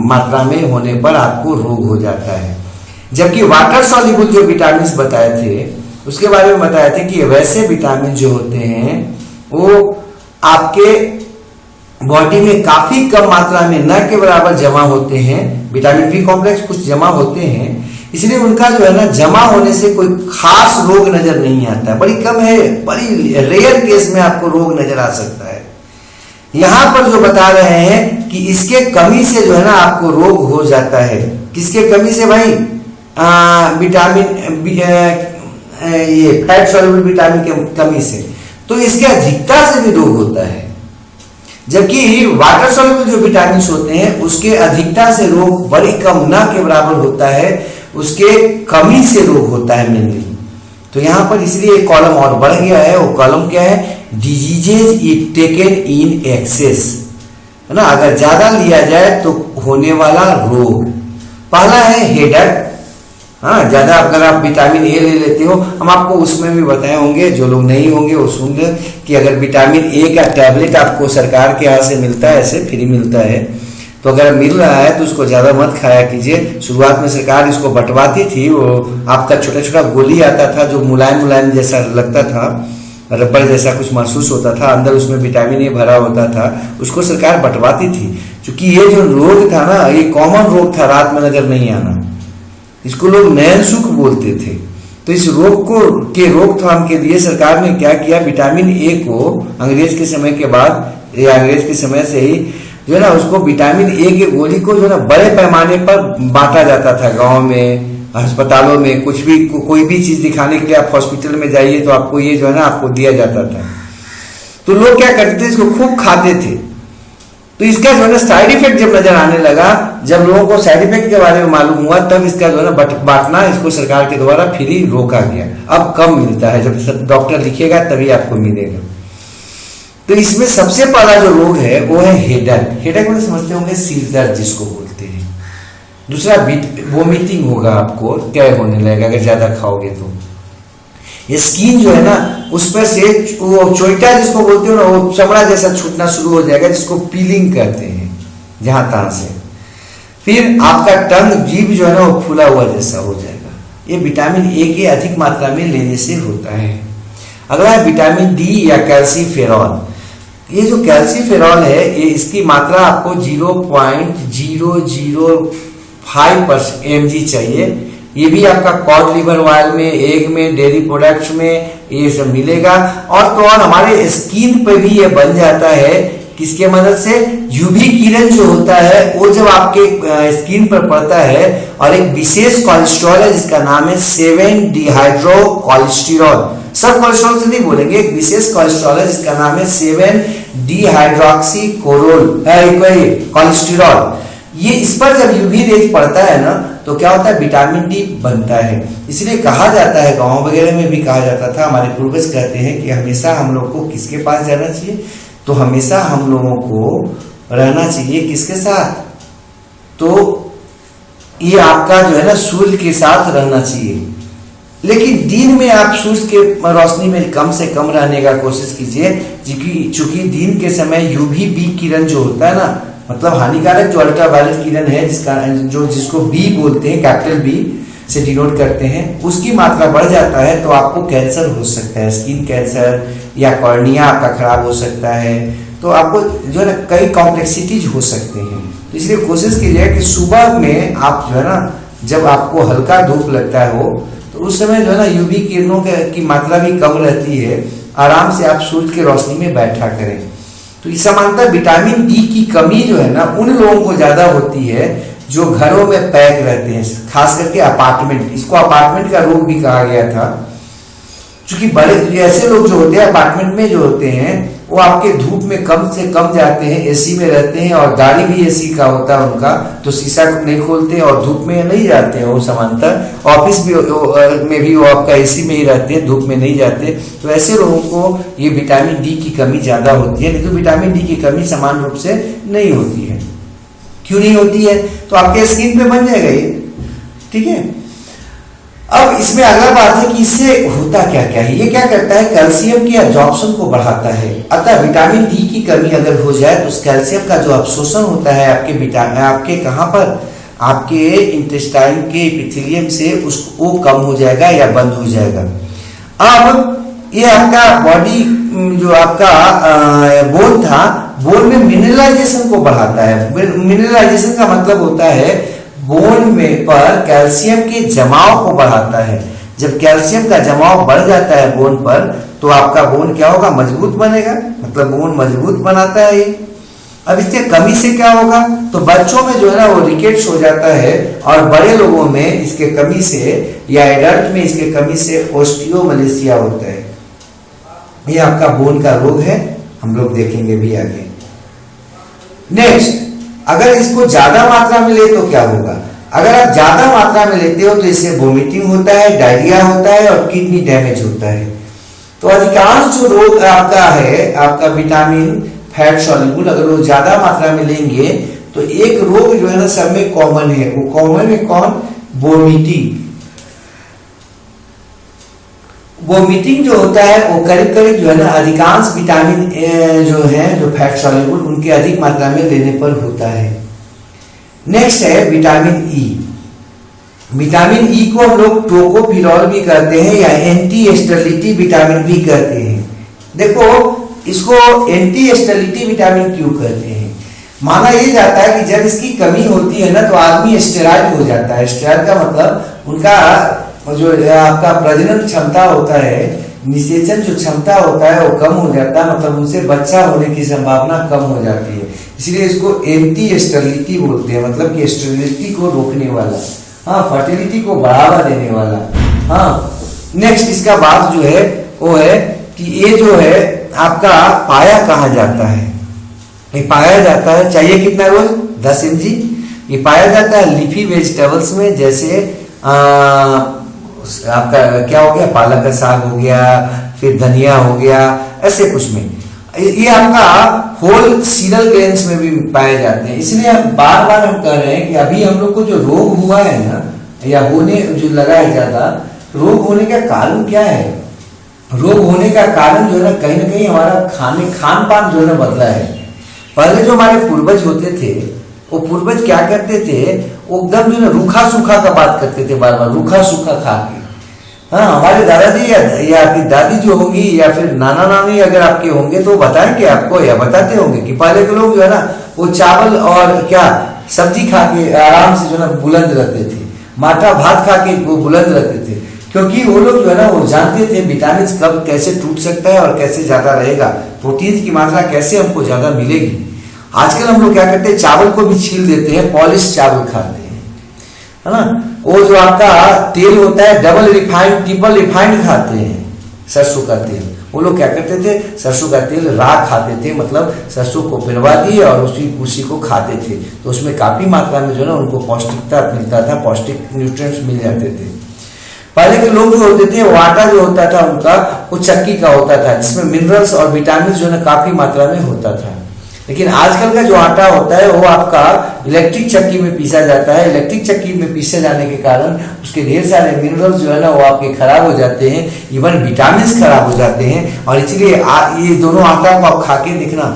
मात्रा में होने पर आपको रोग हो जाता है। जबकि वाटर सॉल्युबल जो विटामिन बताए थे उसके बारे में बताया था कि वैसे विटामिन जो होते हैं वो आपके बॉडी में काफी कम मात्रा में न के बराबर जमा होते हैं। विटामिन बी कॉम्प्लेक्स कुछ जमा होते हैं, इसलिए उनका जो है ना जमा होने से कोई खास रोग नजर नहीं आता है, बड़ी कम है, बड़ी रेयर केस में आपको रोग नजर आ सकता है। यहां पर जो बता रहे हैं कि इसके कमी से जो है ना आपको रोग हो जाता है। किसके कमी से भाई? विटामिन ये फैट सॉल्युबल विटामिन के कमी से। तो इसके अधिकता से भी रोग होता है, जबकि वाटर सॉल्युबल जो विटामिन होते हैं उसके अधिकता से रोग बड़ी कम ना के बराबर होता है, उसके कमी से रोग होता है मेनली। तो यहां पर इसलिए एक कॉलम और बढ़ गया है, वो कॉलम क्या है, diseases if taken in excess, है ना, अगर ज्यादा लिया जाए तो होने वाला रोग। पहला है हेडेक, हाँ, ज्यादा अगर आप विटामिन ए ले लेते हो, हम आपको उसमें भी बताए होंगे, जो लोग नहीं होंगे वो सुन ले कि अगर विटामिन ए का टैबलेट आपको सरकार के यहाँ से मिलता है, ऐसे फ्री मिलता है, तो अगर मिल रहा है तो उसको ज्यादा मत खाया कीजिए। शुरुआत में सरकार इसको बंटवाती थी, वो आपका छोटा छोटा गोली आता था जो मुलायम मुलायम जैसा लगता था, रबर जैसा कुछ महसूस होता था, अंदर उसमें विटामिन ए भरा होता था, उसको सरकार बंटवाती थी। क्योंकि ये जो रोग था ना, ये कॉमन रोग था, रात में नजर नहीं आना, इसको लोग नयन सुख बोलते थे। तो इस रोग के रोकथाम के लिए सरकार ने क्या किया, विटामिन ए को अंग्रेज के समय के बाद, या अंग्रेज के समय से ही जो है ना उसको विटामिन ए की गोली को जो है ना बड़े पैमाने पर बांटा जाता था। गांव में, अस्पतालों में, कुछ भी कोई भी चीज दिखाने के लिए आप हॉस्पिटल में जाइए तो आपको ये जो है ना आपको दिया जाता था। तो लोग क्या करते थे, इसको खूब खाते थे। तो इसका जो है ना साइड इफेक्ट जब नजर आने लगा, जब लोगों को साइड इफेक्ट के बारे में मालूम हुआ, तब इसका जो है ना बांटना इसको सरकार के द्वारा फ्री रोका गया। अब कम मिलता है, जब डॉक्टर लिखेगा तभी आपको मिलेगा। तो इसमें सबसे पहला जो रोग है वो है हेडेक। हेडेक मतलब समझते होंगे सिर दर्द जिसको बोलते हैं। दूसरा वोमिटिंग होगा, आपको क्या होने लगेगा अगर ज्यादा खाओगे तो। ये स्किन जो है ना उस पर से वो चोइटा जिसको बोलते हो ना, वो चमड़ा जैसा छूटना शुरू हो जाएगा, जिसको पीलिंग कहते हैं जहां तहां से। फिर आपका टंग, जीभ जो है ना वो फूला हुआ जैसा हो जाएगा। ये विटामिन ए के अधिक मात्रा में लेने से होता है। अगला है विटामिन डी या कैल्सीफेरॉल। ये जो कैल्सीफेरॉल है, ये इसकी मात्रा आपको 0.005 mg चाहिए। ये भी आपका कॉड लिवर ऑयल में, एग में, डेयरी प्रोडक्ट्स में ये सब मिलेगा। और तो और हमारे स्किन पे भी ये बन जाता है, किसके मदद से, यूवी किरण जो होता है वो जब आपके स्किन पर पड़ता है, और एक विशेष कोलेस्ट्रॉल है जिसका नाम है 7-डिहाइड्रो कोलेस्टेरॉल। सब कोलेस्ट्रॉल से नहीं बोलेंगे, एक विशेष कोलेस्ट्रॉल है जिसका नाम है 7-डिहाइड्रोक्सी कोलेस्टेरॉल। ये इस पर जब यूवी रेज पड़ता है ना तो क्या होता है, विटामिन डी बनता है। इसलिए कहा जाता है, गांव वगैरह में भी कहा जाता था, हमारे पूर्वज कहते हैं कि हमेशा हम लोग को किसके पास जाना चाहिए, तो हमेशा हम लोगों को रहना चाहिए किसके साथ, तो ये आपका जो है ना सूर्य के साथ रहना चाहिए। लेकिन दिन में आप सूर्य के रोशनी में कम से कम रहने का कोशिश कीजिए, चूंकि दिन के समय यूवी बी किरण जो होता है ना, मतलब हानिकारक जो अल्ट्रावायलेट किरण है, जिसको बी बोलते हैं, कैपिटल बी से डिनोट करते हैं, उसकी मात्रा बढ़ जाता है तो आपको कैंसर हो सकता है, स्किन कैंसर या कॉर्निया आपका खराब हो सकता है। तो आपको जो है ना कई कॉम्प्लेक्सिटीज हो सकते हैं। तो इसलिए कोशिश कीजिए कि सुबह में आप जो है ना, जब आपको हल्का धूप लगता हो तो उस समय जो है ना यूवी किरणों की मात्रा भी कम रहती है, आराम से आप सूर्य की रोशनी में बैठा करें। तो इस समानता विटामिन डी की कमी जो है ना उन लोगों को ज्यादा होती है जो घरों में पैक रहते हैं, खास करके अपार्टमेंट। इसको अपार्टमेंट का रोग भी कहा गया था, क्योंकि बड़े ऐसे लोग जो होते हैं अपार्टमेंट में जो होते हैं वो आपके धूप में कम से कम जाते हैं, एसी में रहते हैं, और गाड़ी भी एसी का होता है उनका, तो शीशा नहीं खोलते और धूप में नहीं जाते हैं वो समांतर। ऑफिस भी में भी वो आपका एसी में ही रहते हैं, धूप में नहीं जाते। तो ऐसे लोगों को ये विटामिन डी की कमी ज्यादा होती है, नहीं तो विटामिन डी की कमी समान रूप से नहीं होती है। क्यों नहीं होती है? तो आपके स्किन पे बन जाएगा ये, ठीक है। अब इसमें अगला बात है कि इससे होता क्या क्या है। ये क्या करता है, कैल्शियम की एब्जॉर्प्शन को बढ़ाता है। अतः विटामिन डी की कमी अगर हो जाए तो उस कैल्शियम का जो अब्सॉर्प्शन होता है आपके कहां पर, आपके इंटेस्टाइन के एपिथेलियम से वो कम हो जाएगा या बंद हो जाएगा। अब ये आपका बॉडी जो आपका बोन था, बोन में मिनरलाइजेशन को बढ़ाता है। मिनरलाइजेशन का मतलब होता है बोन में पर कैल्शियम के जमाव को बढ़ाता है। जब कैल्शियम का जमाव बढ़ जाता है बोन पर तो आपका बोन क्या होगा, मजबूत बनेगा, मतलब बोन मजबूत बनाता है ये। अब इसके कमी से क्या होगा, तो बच्चों में जो है ना वो रिकेट्स हो जाता है, और बड़े लोगों में इसके कमी से या एडल्ट में इसके कमी से ओस्टियोमलेशिया होता है। ये आपका बोन का रोग है, हम लोग देखेंगे भी आगे। नेक्स्ट, अगर इसको ज्यादा मात्रा में ले तो क्या होगा। अगर आप ज्यादा मात्रा में लेते हो तो इससे वोमिटिंग होता है, डायरिया होता है और किडनी डैमेज होता है। तो अधिकांश जो रोग आपका है, आपका विटामिन फैट सॉल्युबल, अगर वो ज्यादा मात्रा में लेंगे तो एक रोग जो है ना सब में कॉमन है। वो कॉमन है कौन, वोमिटिंग। वोमिटिंग जो होता है वो करीब करीब जो है ना अधिकांश विटामिन जो है जो फैट सॉल्युबल उनके अधिक मात्रा में लेने पर होता है। नेक्स्ट है विटामिन ई। विटामिन ई को हम लोग टोकोफिरॉल भी कहते हैं या एंटी स्टेरिलिटी विटामिन भी कहते हैं। देखो इसको एंटी स्टेरिलिटी विटामिन क्यों कहते हैं, माना यह जाता है कि जब इसकी कमी होती है ना तो आदमी स्टेराइड हो जाता है। स्टेराइड का मतलब उनका जो आपका प्रजनन क्षमता होता है, निषेचन जो क्षमता होता है वो कम हो जाता है, मतलब उनसे बच्चा होने की संभावना कम हो जाती है। इसलिए इसको एंटी स्टेरिलिटी बोलते हैं, मतलब कि स्टेरिलिटी को रोकने वाला, हाँ, फर्टिलिटी को बढ़ावा देने वाला। हाँ, नेक्स्ट इसका बात जो है वो है कि ये जो है आपका पाया कहाँ जाता है। ये पाया जाता है, चाहिए कितना रोज, 10 mg। ये पाया जाता है लीफी वेजिटेबल्स में, जैसे आपका क्या हो गया, पालक का साग हो गया, फिर धनिया हो गया, ऐसे कुछ में। ये आपका होल सीरियल ग्रेन्स में भी पाए जाते हैं। इसलिए हम बार बार हम कह रहे हैं कि अभी हम लोग को जो रोग हुआ है ना, या होने जो लगा है ज्यादा, रोग होने का कारण क्या है। रोग होने का कारण जो है ना कहीं हमारा खान पान जो है ना बदला है। पहले जो हमारे पूर्वज होते थे वो पूर्वज क्या करते थे, वो एकदम जो है रूखा सूखा का बात करते थे, बार बार रूखा सूखा खा के। हाँ, हमारे दादाजी या आपकी दादी जो होंगी या फिर नाना नानी अगर आपके होंगे तो बताएंगे आपको या बताते होंगे कि पहले के लोग जो है ना वो चावल और क्या सब्जी खा के आराम से जो है ना बुलंद रहते थे, माठा भात खा के वो बुलंद रहते थे, क्योंकि वो लोग जो है ना वो जानते थे विटामिन कब कैसे टूट सकता है और कैसे ज्यादा रहेगा, प्रोटीन की मात्रा कैसे हमको ज्यादा मिलेगी। आजकल हम लोग क्या करते हैं, चावल को भी छील देते हैं, पॉलिश चावल खाते हैं, है ना। वो जो आपका तेल होता है डबल रिफाइंड ट्रिपल रिफाइंड खाते हैं, सरसों का तेल। वो लोग क्या करते थे, सरसों का तेल राख खाते थे, मतलब सरसों को पिलवा दिए और उसी को खाते थे। तो उसमें काफी मात्रा में जो है ना उनको पौष्टिकता मिलता था, पौष्टिक न्यूट्रिएंट्स मिल जाते थे। पहले के लोग जो होते थे वो आटा जो होता था उनका वो चक्की का होता था, जिसमें मिनरल्स और विटामिन जो है ना काफी मात्रा में होता था। लेकिन आजकल का जो आटा होता है वो आपका इलेक्ट्रिक चक्की में पीसा जाता है। इलेक्ट्रिक चक्की में पीसे जाने के कारण उसके ढेर सारे मिनरल्स जो है ना वो आपके खराब हो जाते हैं, इवन विटामिन खराब हो जाते हैं। और इसलिए ये दोनों आटा को आप खा के देखना,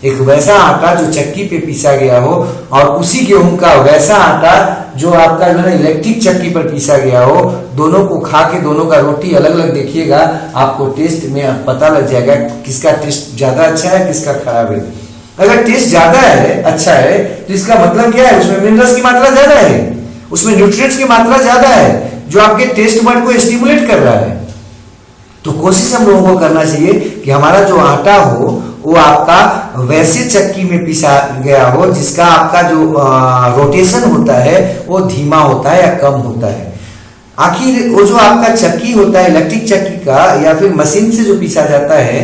एक वैसा आटा जो चक्की पे पीसा गया हो और उसी गेहूं का वैसा आटा जो आपका जो है ना इलेक्ट्रिक चक्की पर पीसा गया हो, दोनों को खा के दोनों का रोटी अलग अलग देखिएगा, आपको टेस्ट में पता लग जाएगा किसका टेस्ट ज्यादा अच्छा है किसका खराब है। अगर टेस्ट ज्यादा है, अच्छा है, तो इसका मतलब क्या है, उसमें मिनरल्स की मात्रा ज्यादा है, उसमें न्यूट्रिएंट्स की मात्रा ज्यादा है, जो आपके टेस्ट बड को स्टिमुलेट कर रहा है। तो कोशिश हम लोगों को करना चाहिए कि हमारा जो आटा हो वो आपका वैसे चक्की में पीसा गया हो जिसका आपका जो रोटेशन होता है वो धीमा होता है या कम होता है। आखिर वो जो आपका चक्की होता है इलेक्ट्रिक चक्की का या फिर मशीन से जो पीसा जाता है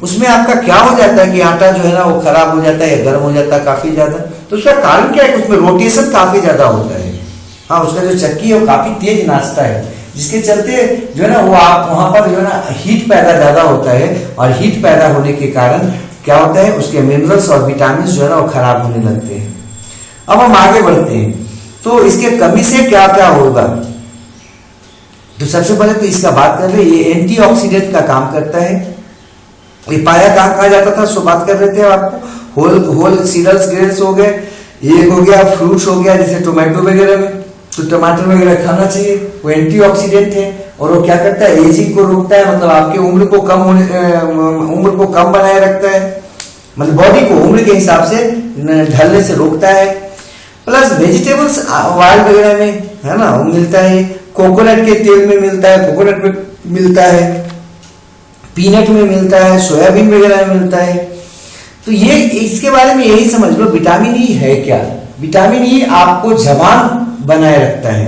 उसमें आपका क्या हो जाता है कि आटा जो है ना वो खराब हो जाता है या गर्म हो जाता है काफी ज्यादा। तो उसका कारण क्या है, उसमें रोटेशन काफी ज्यादा होता है। हाँ, उसका जो चक्की है वो काफी तेज नाचता है, जिसके चलते जो है ना वो आप वहां पर जो है ना हीट पैदा ज्यादा होता है, और हीट पैदा होने के कारण क्या होता है, उसके मिनरल्स और विटामिन जो है ना वो खराब होने लगते हैं। अब हम आगे बढ़ते हैं, तो इसके कमी से क्या क्या होगा। तो सबसे पहले तो इसका बात कर रहे हैं, ये एंटीऑक्सीडेंट का काम करता है। ये पाया कहाँ कहा जाता था, सो बात कर रहे थे आपको, होल सीरियल्स ग्रेन्स हो गए, एक हो गया फ्रूट्स हो गया जैसे टोमेटो वगैरह में, तो टमाटर वगैरह खाना चाहिए, वो एंटीऑक्सीडेंट है और वो क्या करता है, एजिंग को रोकता है, मतलब आपकी उम्र को कम बनाए रखता है, मतलब बॉडी को उम्र के हिसाब से ढलने से रोकता है। प्लस वेजिटेबल्स ऑयल वगैरह में है ना वो मिलता है, कोकोनट के तेल में मिलता है, कोकोनट में मिलता है, पीनट में मिलता है, सोयाबीन वगैरह में मिलता है। तो ये इसके बारे में यही समझ लो, विटामिन ई है क्या। विटामिन ई आपको जवान बनाए रखता है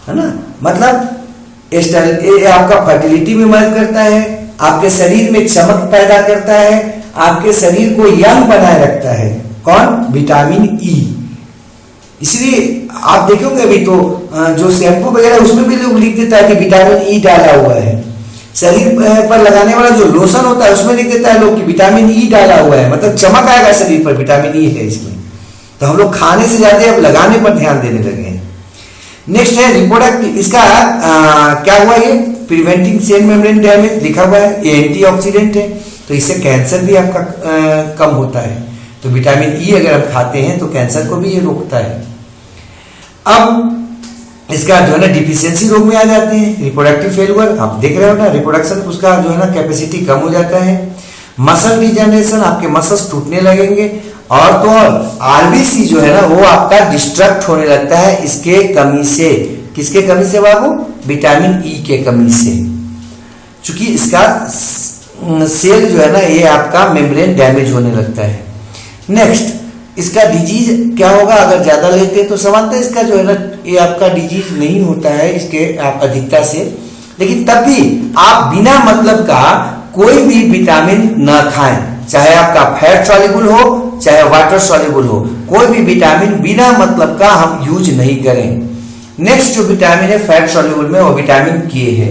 ना, मतलब ये आपका फर्टिलिटी में मदद करता है, आपके शरीर में चमक पैदा करता है, आपके शरीर को यंग बनाए रखता है। कौन? Vitamin E. इसलिए आप देखोगे अभी तो जो शैम्पू वगैरह उसमें भी लोग लिख देता है कि विटामिन ई डाला हुआ है। शरीर पर लगाने वाला जो लोशन होता है उसमें लिख देता है लोग कि विटामिन ई डाला हुआ है, मतलब चमक आएगा शरीर पर, विटामिन ई है इसमें। तो हम लोग खाने से ज्यादा अब लगाने पर ध्यान देने लगे हैं। नेक्स्ट है रिप्रोडक्टिव, इसका क्या हुआ, ये प्रिवेंटिंग सेल मेम्ब्रेन डैमेज लिखा हुआ है, ये एंटीऑक्सीडेंट है, तो इससे कैंसर भी आपका कम होता है। तो विटामिन ई अगर हम खाते हैं तो कैंसर को भी ये रोकता है। अब इसका जो है ना डिफिशियंसी रोग में आ जाते हैं, रिप्रोडक्टिव फेलियर, आप देख रहे हो ना, रिप्रोडक्शन उसका जो है ना कैपेसिटी कम हो जाता है। मसल डिजेनरेशन, आपके मसल्स टूटने लगेंगे, और तो और आरबीसी जो है ना वो आपका डिस्ट्रक्ट होने लगता है इसके कमी से। किसके कमी से बाबू? विटामिन ई के कमी से, क्योंकि इसका सेल जो है ना ये आपका मेम्ब्रेन डैमेज होने लगता है। नेक्स्ट, इसका डिजीज क्या होगा अगर ज्यादा लेते हैं, तो सामान्यतः इसका जो है ना ये आपका डिजीज नहीं होता है इसके आप अधिकता से, लेकिन तब भी आप बिना मतलब का कोई भी विटामिन न खाएं, चाहे आपका फैट सॉल्युबल हो चाहे वाटर सॉल्युबल हो, कोई भी विटामिन बिना मतलब का हम यूज नहीं करें। नेक्स्ट जो विटामिन है फैट सॉल्युबल में वो विटामिन के है।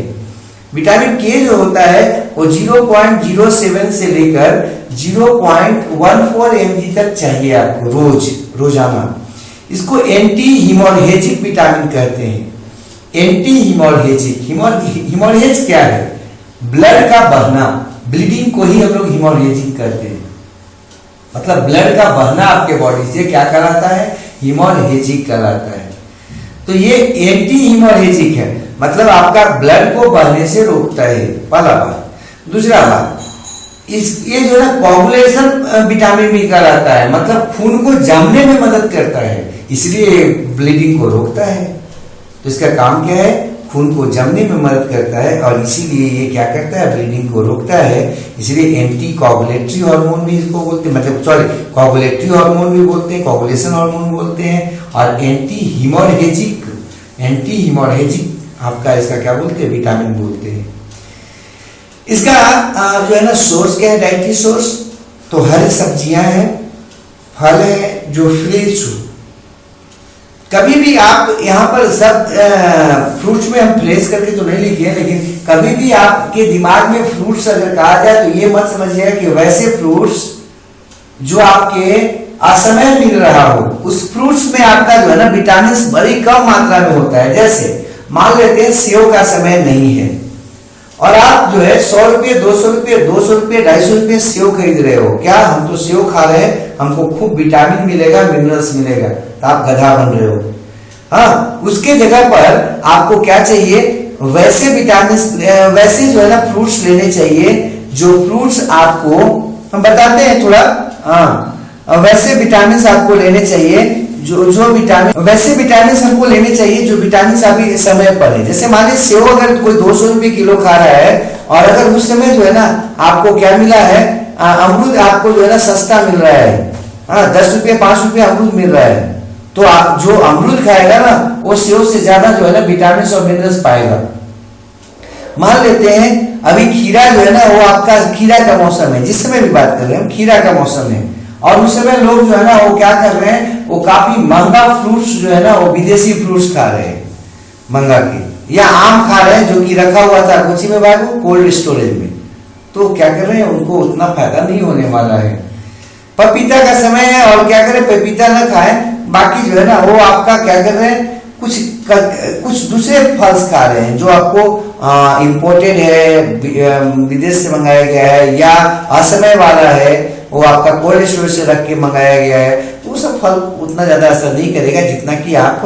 विटामिन के जो होता है वो 0.07 से लेकर 0.14 mg तक चाहिए आपको रोजाना। इसको एंटी हीमोरेजिक विटामिन कहते हैं। एंटी हीमोरेजिक, हीमोरेज क्या है? ब्लड का बहना, ब्लीडिंग को ही हम लोग हीमोरेजिक कहते हैं, मतलब ब्लड का बहना आपके बॉडी से क्या कराता है? हीमोरेजिक कराता है। तो ये एंटी हीमोरेजिक है, मतलब आपका ब्लड को बहने से रोकता है, पहला बात। दूसरा बात, ये जो है कोगुलेशन विटामिन भी कराता है, मतलब खून को जमने में मदद करता है, इसलिए ब्लीडिंग को रोकता है। तो इसका काम क्या है? खून को जमने में मदद करता है, और इसीलिए ये क्या करता है? ब्लीडिंग को रोकता है। इसलिए एंटी कोगुलेटरी हार्मोन भी इसको बोलते हैं, मतलब सॉरी कोगुलेटरी हार्मोन भी बोलते हैं, कोगुलेशन हार्मोन बोलते हैं, और एंटी हीमोरेजिक आपका इसका क्या बोलते हैं? विटामिन बोलते हैं। इसका जो है ना सोर्स क्या है? डाइटरी सोर्स तो हरी सब्जियां हैं, फल है जो फ्रेश हो। कभी भी आप यहाँ पर सब फ्रूट्स में हम फ्रेश करके तो नहीं लिखे, लेकिन कभी भी आपके दिमाग में फ्रूट्स अगर कहा जाए तो ये मत समझिएगा कि वैसे फ्रूट्स जो आपके असमय मिल रहा हो, उस फ्रूट्स में आपका जो है ना विटामिन बड़ी कम मात्रा में होता है। जैसे मान लेते हैं सेव का समय नहीं है और आप जो है 100 रुपये 200 रुपये 250 रुपये सेव खरीद रहे हो, क्या हम तो सेव खा रहे हैं, हमको खूब विटामिन मिलेगा, मिनरल्स मिलेगा, तो आप गधा बन रहे हो। हाँ, उसके जगह पर आपको क्या चाहिए, वैसे विटामिन, वैसे जो है ना फ्रूट्स लेने चाहिए जो फ्रूट्स आपको हम बताते हैं थोड़ा। हाँ, वैसे विटामिन आपको लेने चाहिए जो विटामिन, वैसे विटामिन हमको लेने चाहिए जो विटामिन अभी समय पर है। जैसे मान लीजिए सेव अगर कोई 200 रुपये किलो खा रहा है और अगर उस समय जो है ना आपको क्या मिला है, अमरूद आपको जो है ना सस्ता मिल रहा है, 10 रुपये 5 रुपये अमरूद मिल रहा है, तो आप जो अमरूद खाएगा ना वो सेव से ज्यादा जो है ना विटामिन और मिनरल्स पाएगा। मान लेते हैं अभी खीरा जो है ना वो आपका खीरा का मौसम है, जिस समय भी बात कर रहे हैं हम खीरा का मौसम है, और उस समय लोग जो है ना वो क्या कर रहे हैं, वो काफी महंगा फ्रूट्स जो है ना वो विदेशी फ्रूट्स खा रहे हैं महंगा के, या आम खा रहे हैं जो कि रखा हुआ था कोची में बाग कोल्ड स्टोरेज में, तो क्या कर रहे हैं उनको उतना फायदा नहीं होने वाला है। पपीता का समय है और क्या करें पपीता न खाएं, बाकी जो है ना वो आपका क्या कर रहे हैं कुछ दूसरे फल्स खा रहे हैं जो आपको इंपोर्टेड है, विदेश से मंगाया गया है या असमय वाला है, वो आपका कोल्ड स्टोरेज से रख के मंगाया गया है, तो वो सब फल उतना ज्यादा असर नहीं करेगा जितना कि आप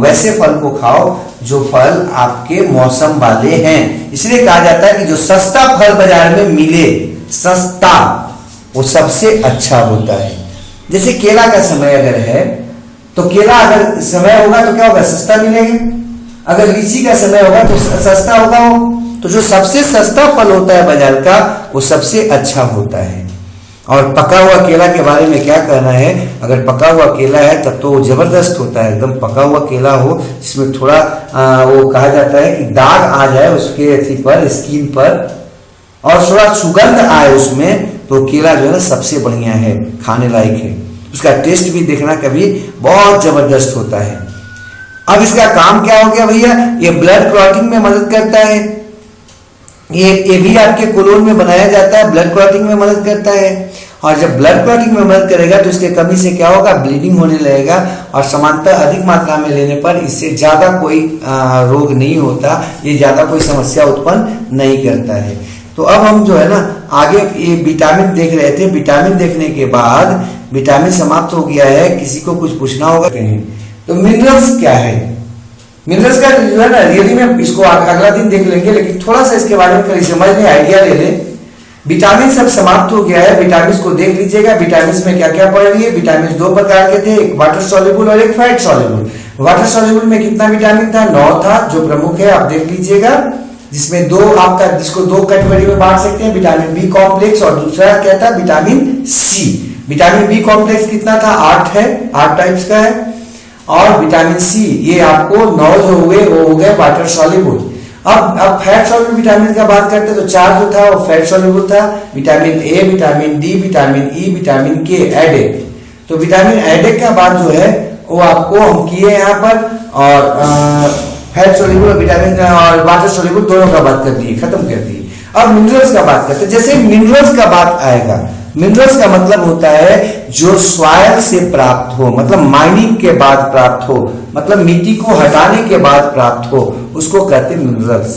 वैसे फल को खाओ जो फल आपके मौसम वाले हैं। इसलिए कहा जाता है कि जो सस्ता फल बाजार में मिले, सस्ता, वो सबसे अच्छा होता है। जैसे केला का समय अगर है तो केला अगर समय होगा तो क्या होगा, सस्ता मिलेगा, अगर लीची का समय होगा तो सस्ता होगा वो, तो जो सबसे सस्ता फल होता है बाजार का वो सबसे अच्छा होता है। और पका हुआ केला के बारे में क्या कहना है, अगर पका हुआ केला है तब तो वो जबरदस्त होता है, एकदम पका हुआ केला हो जिसमें थोड़ा वो कहा जाता है कि दाग आ जाए उसके अथी पर, स्किन पर, और थोड़ा सुगंध आए उसमें, तो केला जो है ना सबसे बढ़िया है, खाने लायक है, उसका टेस्ट भी देखना कभी बहुत जबरदस्त होता है। अब इसका काम क्या हो गया भैया, ये ब्लड क्लॉटिंग में मदद करता है, ये भी आपके कोलोन में बनाया जाता है, ब्लड क्लॉटिंग में मदद करता है, और जब ब्लड क्लॉटिंग में मदद करेगा तो इसके कमी से क्या होगा, ब्लीडिंग होने लगेगा, और सामान्यतः अधिक मात्रा में लेने पर इससे ज्यादा कोई रोग नहीं होता, ये ज्यादा कोई समस्या उत्पन्न नहीं करता है। तो अब हम जो है ना आगे ये विटामिन देख रहे थे, विटामिन देखने के बाद विटामिन समाप्त हो गया है, किसी को कुछ पूछना होगा तो मिनरल्स क्या है, मिनरल्स का जो है ना रियली में इसको अगला दिन देख लेंगे, लेकिन थोड़ा सा इसके बारे में कल समझ में आइडिया ले लें। विटामिन सब समाप्त हो गया है, विटामिन को देख लीजिएगा, विटामिन में क्या क्या पढ़ लिए, विटामिन 2 प्रकार के थे, एक वाटर सॉल्युबल और एक फैट सॉल्युबल। वाटर सॉल्युबल में कितना विटामिन था, 9 था, जो प्रमुख है आप देख लीजिएगा, जिसमें दो आपका, जिसको दो कैटेगरी में बांट सकते हैं, विटामिन बी कॉम्प्लेक्स और दूसरा क्या था vitamin C. Vitamin B complex कितना था, 8 है, 8 टाइप्स का है, और विटामिन सी ये आपको 9 जो हुए वो हो गए वाटर सॉल्युबल। अब फैट सॉल्युबल विटामिन का बात करते हैं तो 4 जो था वो फैट सॉल्युबल था, vitamin A, vitamin D, vitamin E, vitamin के, एडेक। तो विटामिन एडेक का बात जो है वो आपको हम किए यहाँ पर, और फैट सॉल्युबल विटामिन और वाटर सॉल्युबल दोनों का बात कर दिए, खत्म कर दिए। अब मिनरल्स का बात करते हैं। जैसे मिनरल्स का बात आएगा, मिनरल्स का मतलब होता है जो सॉइल से प्राप्त हो, मतलब माइनिंग के बाद प्राप्त हो, मतलब मिट्टी को हटाने के बाद प्राप्त हो, उसको कहते हैं मिनरल्स।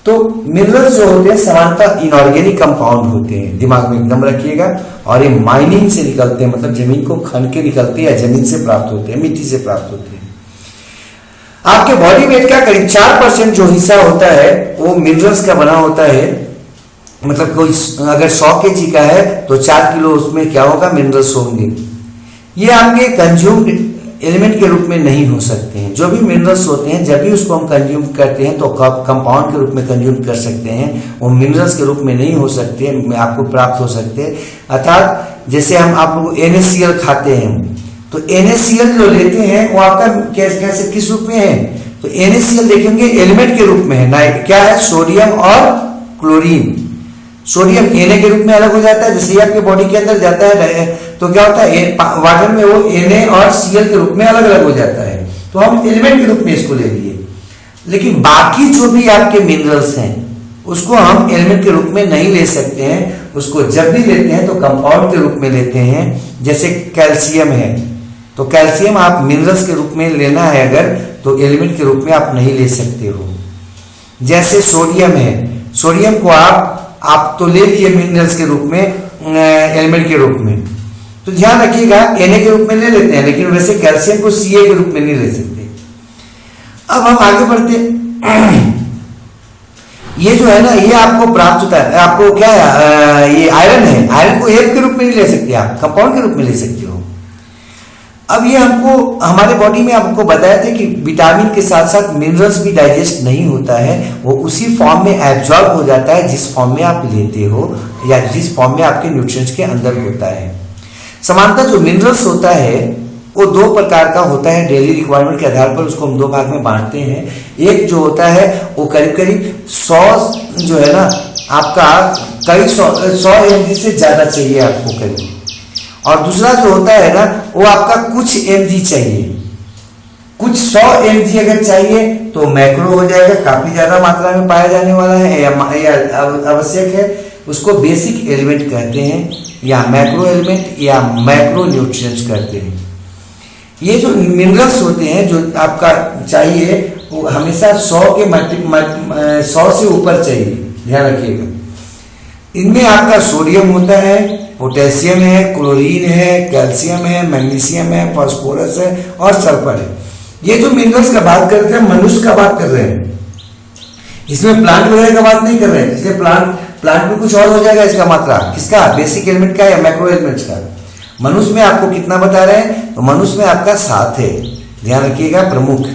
तो मिनरल्स जो होते हैं सामान्यतः इनऑर्गेनिक कंपाउंड होते हैं, दिमाग में एकदम रखिएगा, और ये माइनिंग से निकलते हैं, मतलब जमीन को खन के निकलते हैं, जमीन से प्राप्त होते हैं, मिट्टी से प्राप्त होते हैं। आपके बॉडी वेट का करीब 4% जो हिस्सा होता है वो मिनरल्स का बना होता है, मतलब कोई अगर 100 केजी का है तो 4 किलो उसमें क्या होगा, मिनरल्स होंगे। ये आपके कंज्यूम्ड एलिमेंट के रूप में नहीं हो सकते हैं। जो भी मिनरल्स होते हैं जब भी उसको हम कंज्यूम करते हैं तो कंपाउंड के रूप में कंज्यूम कर सकते हैं, वो मिनरल्स के रूप में नहीं हो सकते, आपको प्राप्त हो सकते। अर्थात जैसे हम आप लोग NaCl खाते हैं, तो NaCl जो लेते हैं वो आपका कैसे किस रूप में है, तो NaCl देखेंगे एलिमेंट के रूप में है ना, क्या है, सोडियम और क्लोरीन। सोडियम Na के रूप में अलग हो जाता है, जैसे ही आपके बॉडी के अंदर जाता है तो क्या होता है, वाटर में वो Na और Cl के रूप में अलग अलग हो जाता है, तो हम एलिमेंट के रूप में इसको ले लिए। लेकिन बाकी जो भी आपके मिनरल्स हैं उसको हम एलिमेंट के रूप में नहीं ले सकते हैं। उसको जब भी लेते हैं तो कंपाउंड के रूप में लेते हैं। जैसे कैल्शियम है, तो कैल्शियम आप मिनरल्स के रूप में लेना है अगर, तो एलिमेंट के रूप में आप नहीं ले सकते हो। जैसे सोडियम है, सोडियम को आप तो ले लिए मिनरल्स के रूप में, एलिमेंट के रूप में, तो ध्यान रखिएगा Na के रूप में ले लेते हैं, लेकिन वैसे कैल्शियम को Ca के रूप में नहीं ले सकते। अब हम आगे बढ़ते ये जो है ना, ये आपको प्राप्त होता है, आपको क्या है, ये आयरन है, आयरन को F के रूप में नहीं ले सकते, आप कंपाउंड के रूप में ले सकते हो। अब ये हमको हमारे बॉडी में आपको बताया था कि विटामिन के साथ साथ मिनरल्स भी डाइजेस्ट नहीं होता है, वो उसी फॉर्म में एब्जॉर्ब हो जाता है जिस फॉर्म में आप लेते हो या जिस फॉर्म में आपके न्यूट्रिएंट्स के अंदर होता है। समानता जो मिनरल्स होता है वो दो प्रकार का होता है, डेली रिक्वायरमेंट के आधार पर उसको हम दो भाग में बांटते हैं। एक जो होता है वो करीब करीब 100 जो है ना आपका कई 100 mg से ज्यादा चाहिए आपको करीब, और दूसरा जो होता है ना वो आपका कुछ mg चाहिए, कुछ 100 mg अगर चाहिए तो मैक्रो हो जाएगा, काफी ज्यादा मात्रा में पाया जाने वाला है या आवश्यक है, उसको बेसिक एलिमेंट कहते हैं या मैक्रो एलिमेंट या मैक्रो न्यूट्रिएंट्स कहते हैं। ये जो मिनरल्स होते हैं जो आपका चाहिए वो हमेशा 100 से ऊपर चाहिए, ध्यान रखिएगा। इनमें आपका सोडियम होता है, पोटेशियम है, क्लोरीन है, कैल्शियम है, मैग्नीशियम है, फास्फोरस है और सल्फर है। ये जो मिनरल्स का बात करते हैं मनुष्य का बात कर रहे हैं, इसमें प्लांट वगैरह का बात नहीं कर रहे हैं, इसलिए प्लांट में कुछ और हो जाएगा इसका मात्रा, किसका, बेसिक एलिमेंट का या मैक्रो एलिमेंट्स का। मनुष्य में आपको कितना बता रहे हैं, तो मनुष्य में आपका 7 है, ध्यान रखिएगा, प्रमुख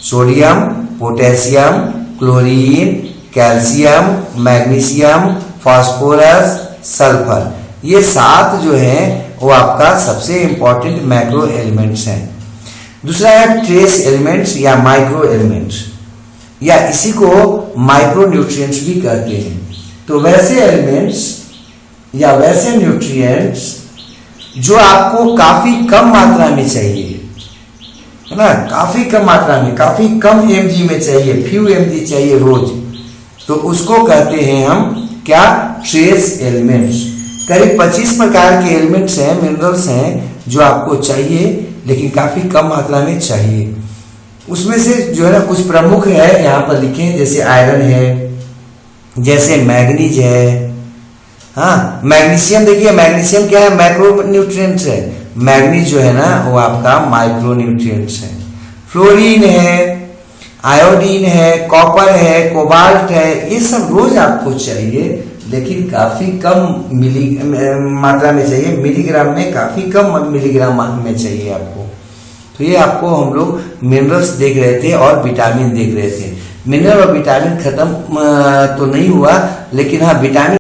sodium, potassium, chlorine, calcium, magnesium, phosphorus, sulphur, ये 7 जो है वो आपका सबसे इंपॉर्टेंट मैक्रो एलिमेंट्स हैं। दूसरा है ट्रेस एलिमेंट्स या माइक्रो एलिमेंट्स, या इसी को माइक्रो न्यूट्रिएंट्स भी कहते हैं। तो वैसे एलिमेंट्स या वैसे न्यूट्रिएंट्स जो आपको काफी कम मात्रा में चाहिए, है ना, काफी कम मात्रा में, काफी कम mg में चाहिए, फ्यू mg चाहिए रोज, तो उसको कहते हैं हम क्या, ट्रेस एलिमेंट्स। करीब 25 प्रकार के एलिमेंट्स हैं, मिनरल्स हैं जो आपको चाहिए लेकिन काफी कम मात्रा में चाहिए। उसमें से जो है ना कुछ प्रमुख है यहाँ पर लिखे हैं, जैसे आयरन है, जैसे मैग्नीज है, हाँ मैग्नीशियम, देखिए मैग्नीशियम क्या है, मैक्रो न्यूट्रिएंट्स है, मैग्नीज जो है ना वो आपका माइक्रो न्यूट्रिएंट्स है। फ्लोरीन है, आयोडीन है, कॉपर है, कोबाल्ट है, ये सब रोज आपको चाहिए लेकिन काफी कम मात्रा में चाहिए, मिलीग्राम में, काफी कम मिलीग्राम में चाहिए आपको। तो ये आपको हम लोग मिनरल्स देख रहे थे और विटामिन देख रहे थे। मिनरल और विटामिन खत्म तो नहीं हुआ, लेकिन हाँ विटामिन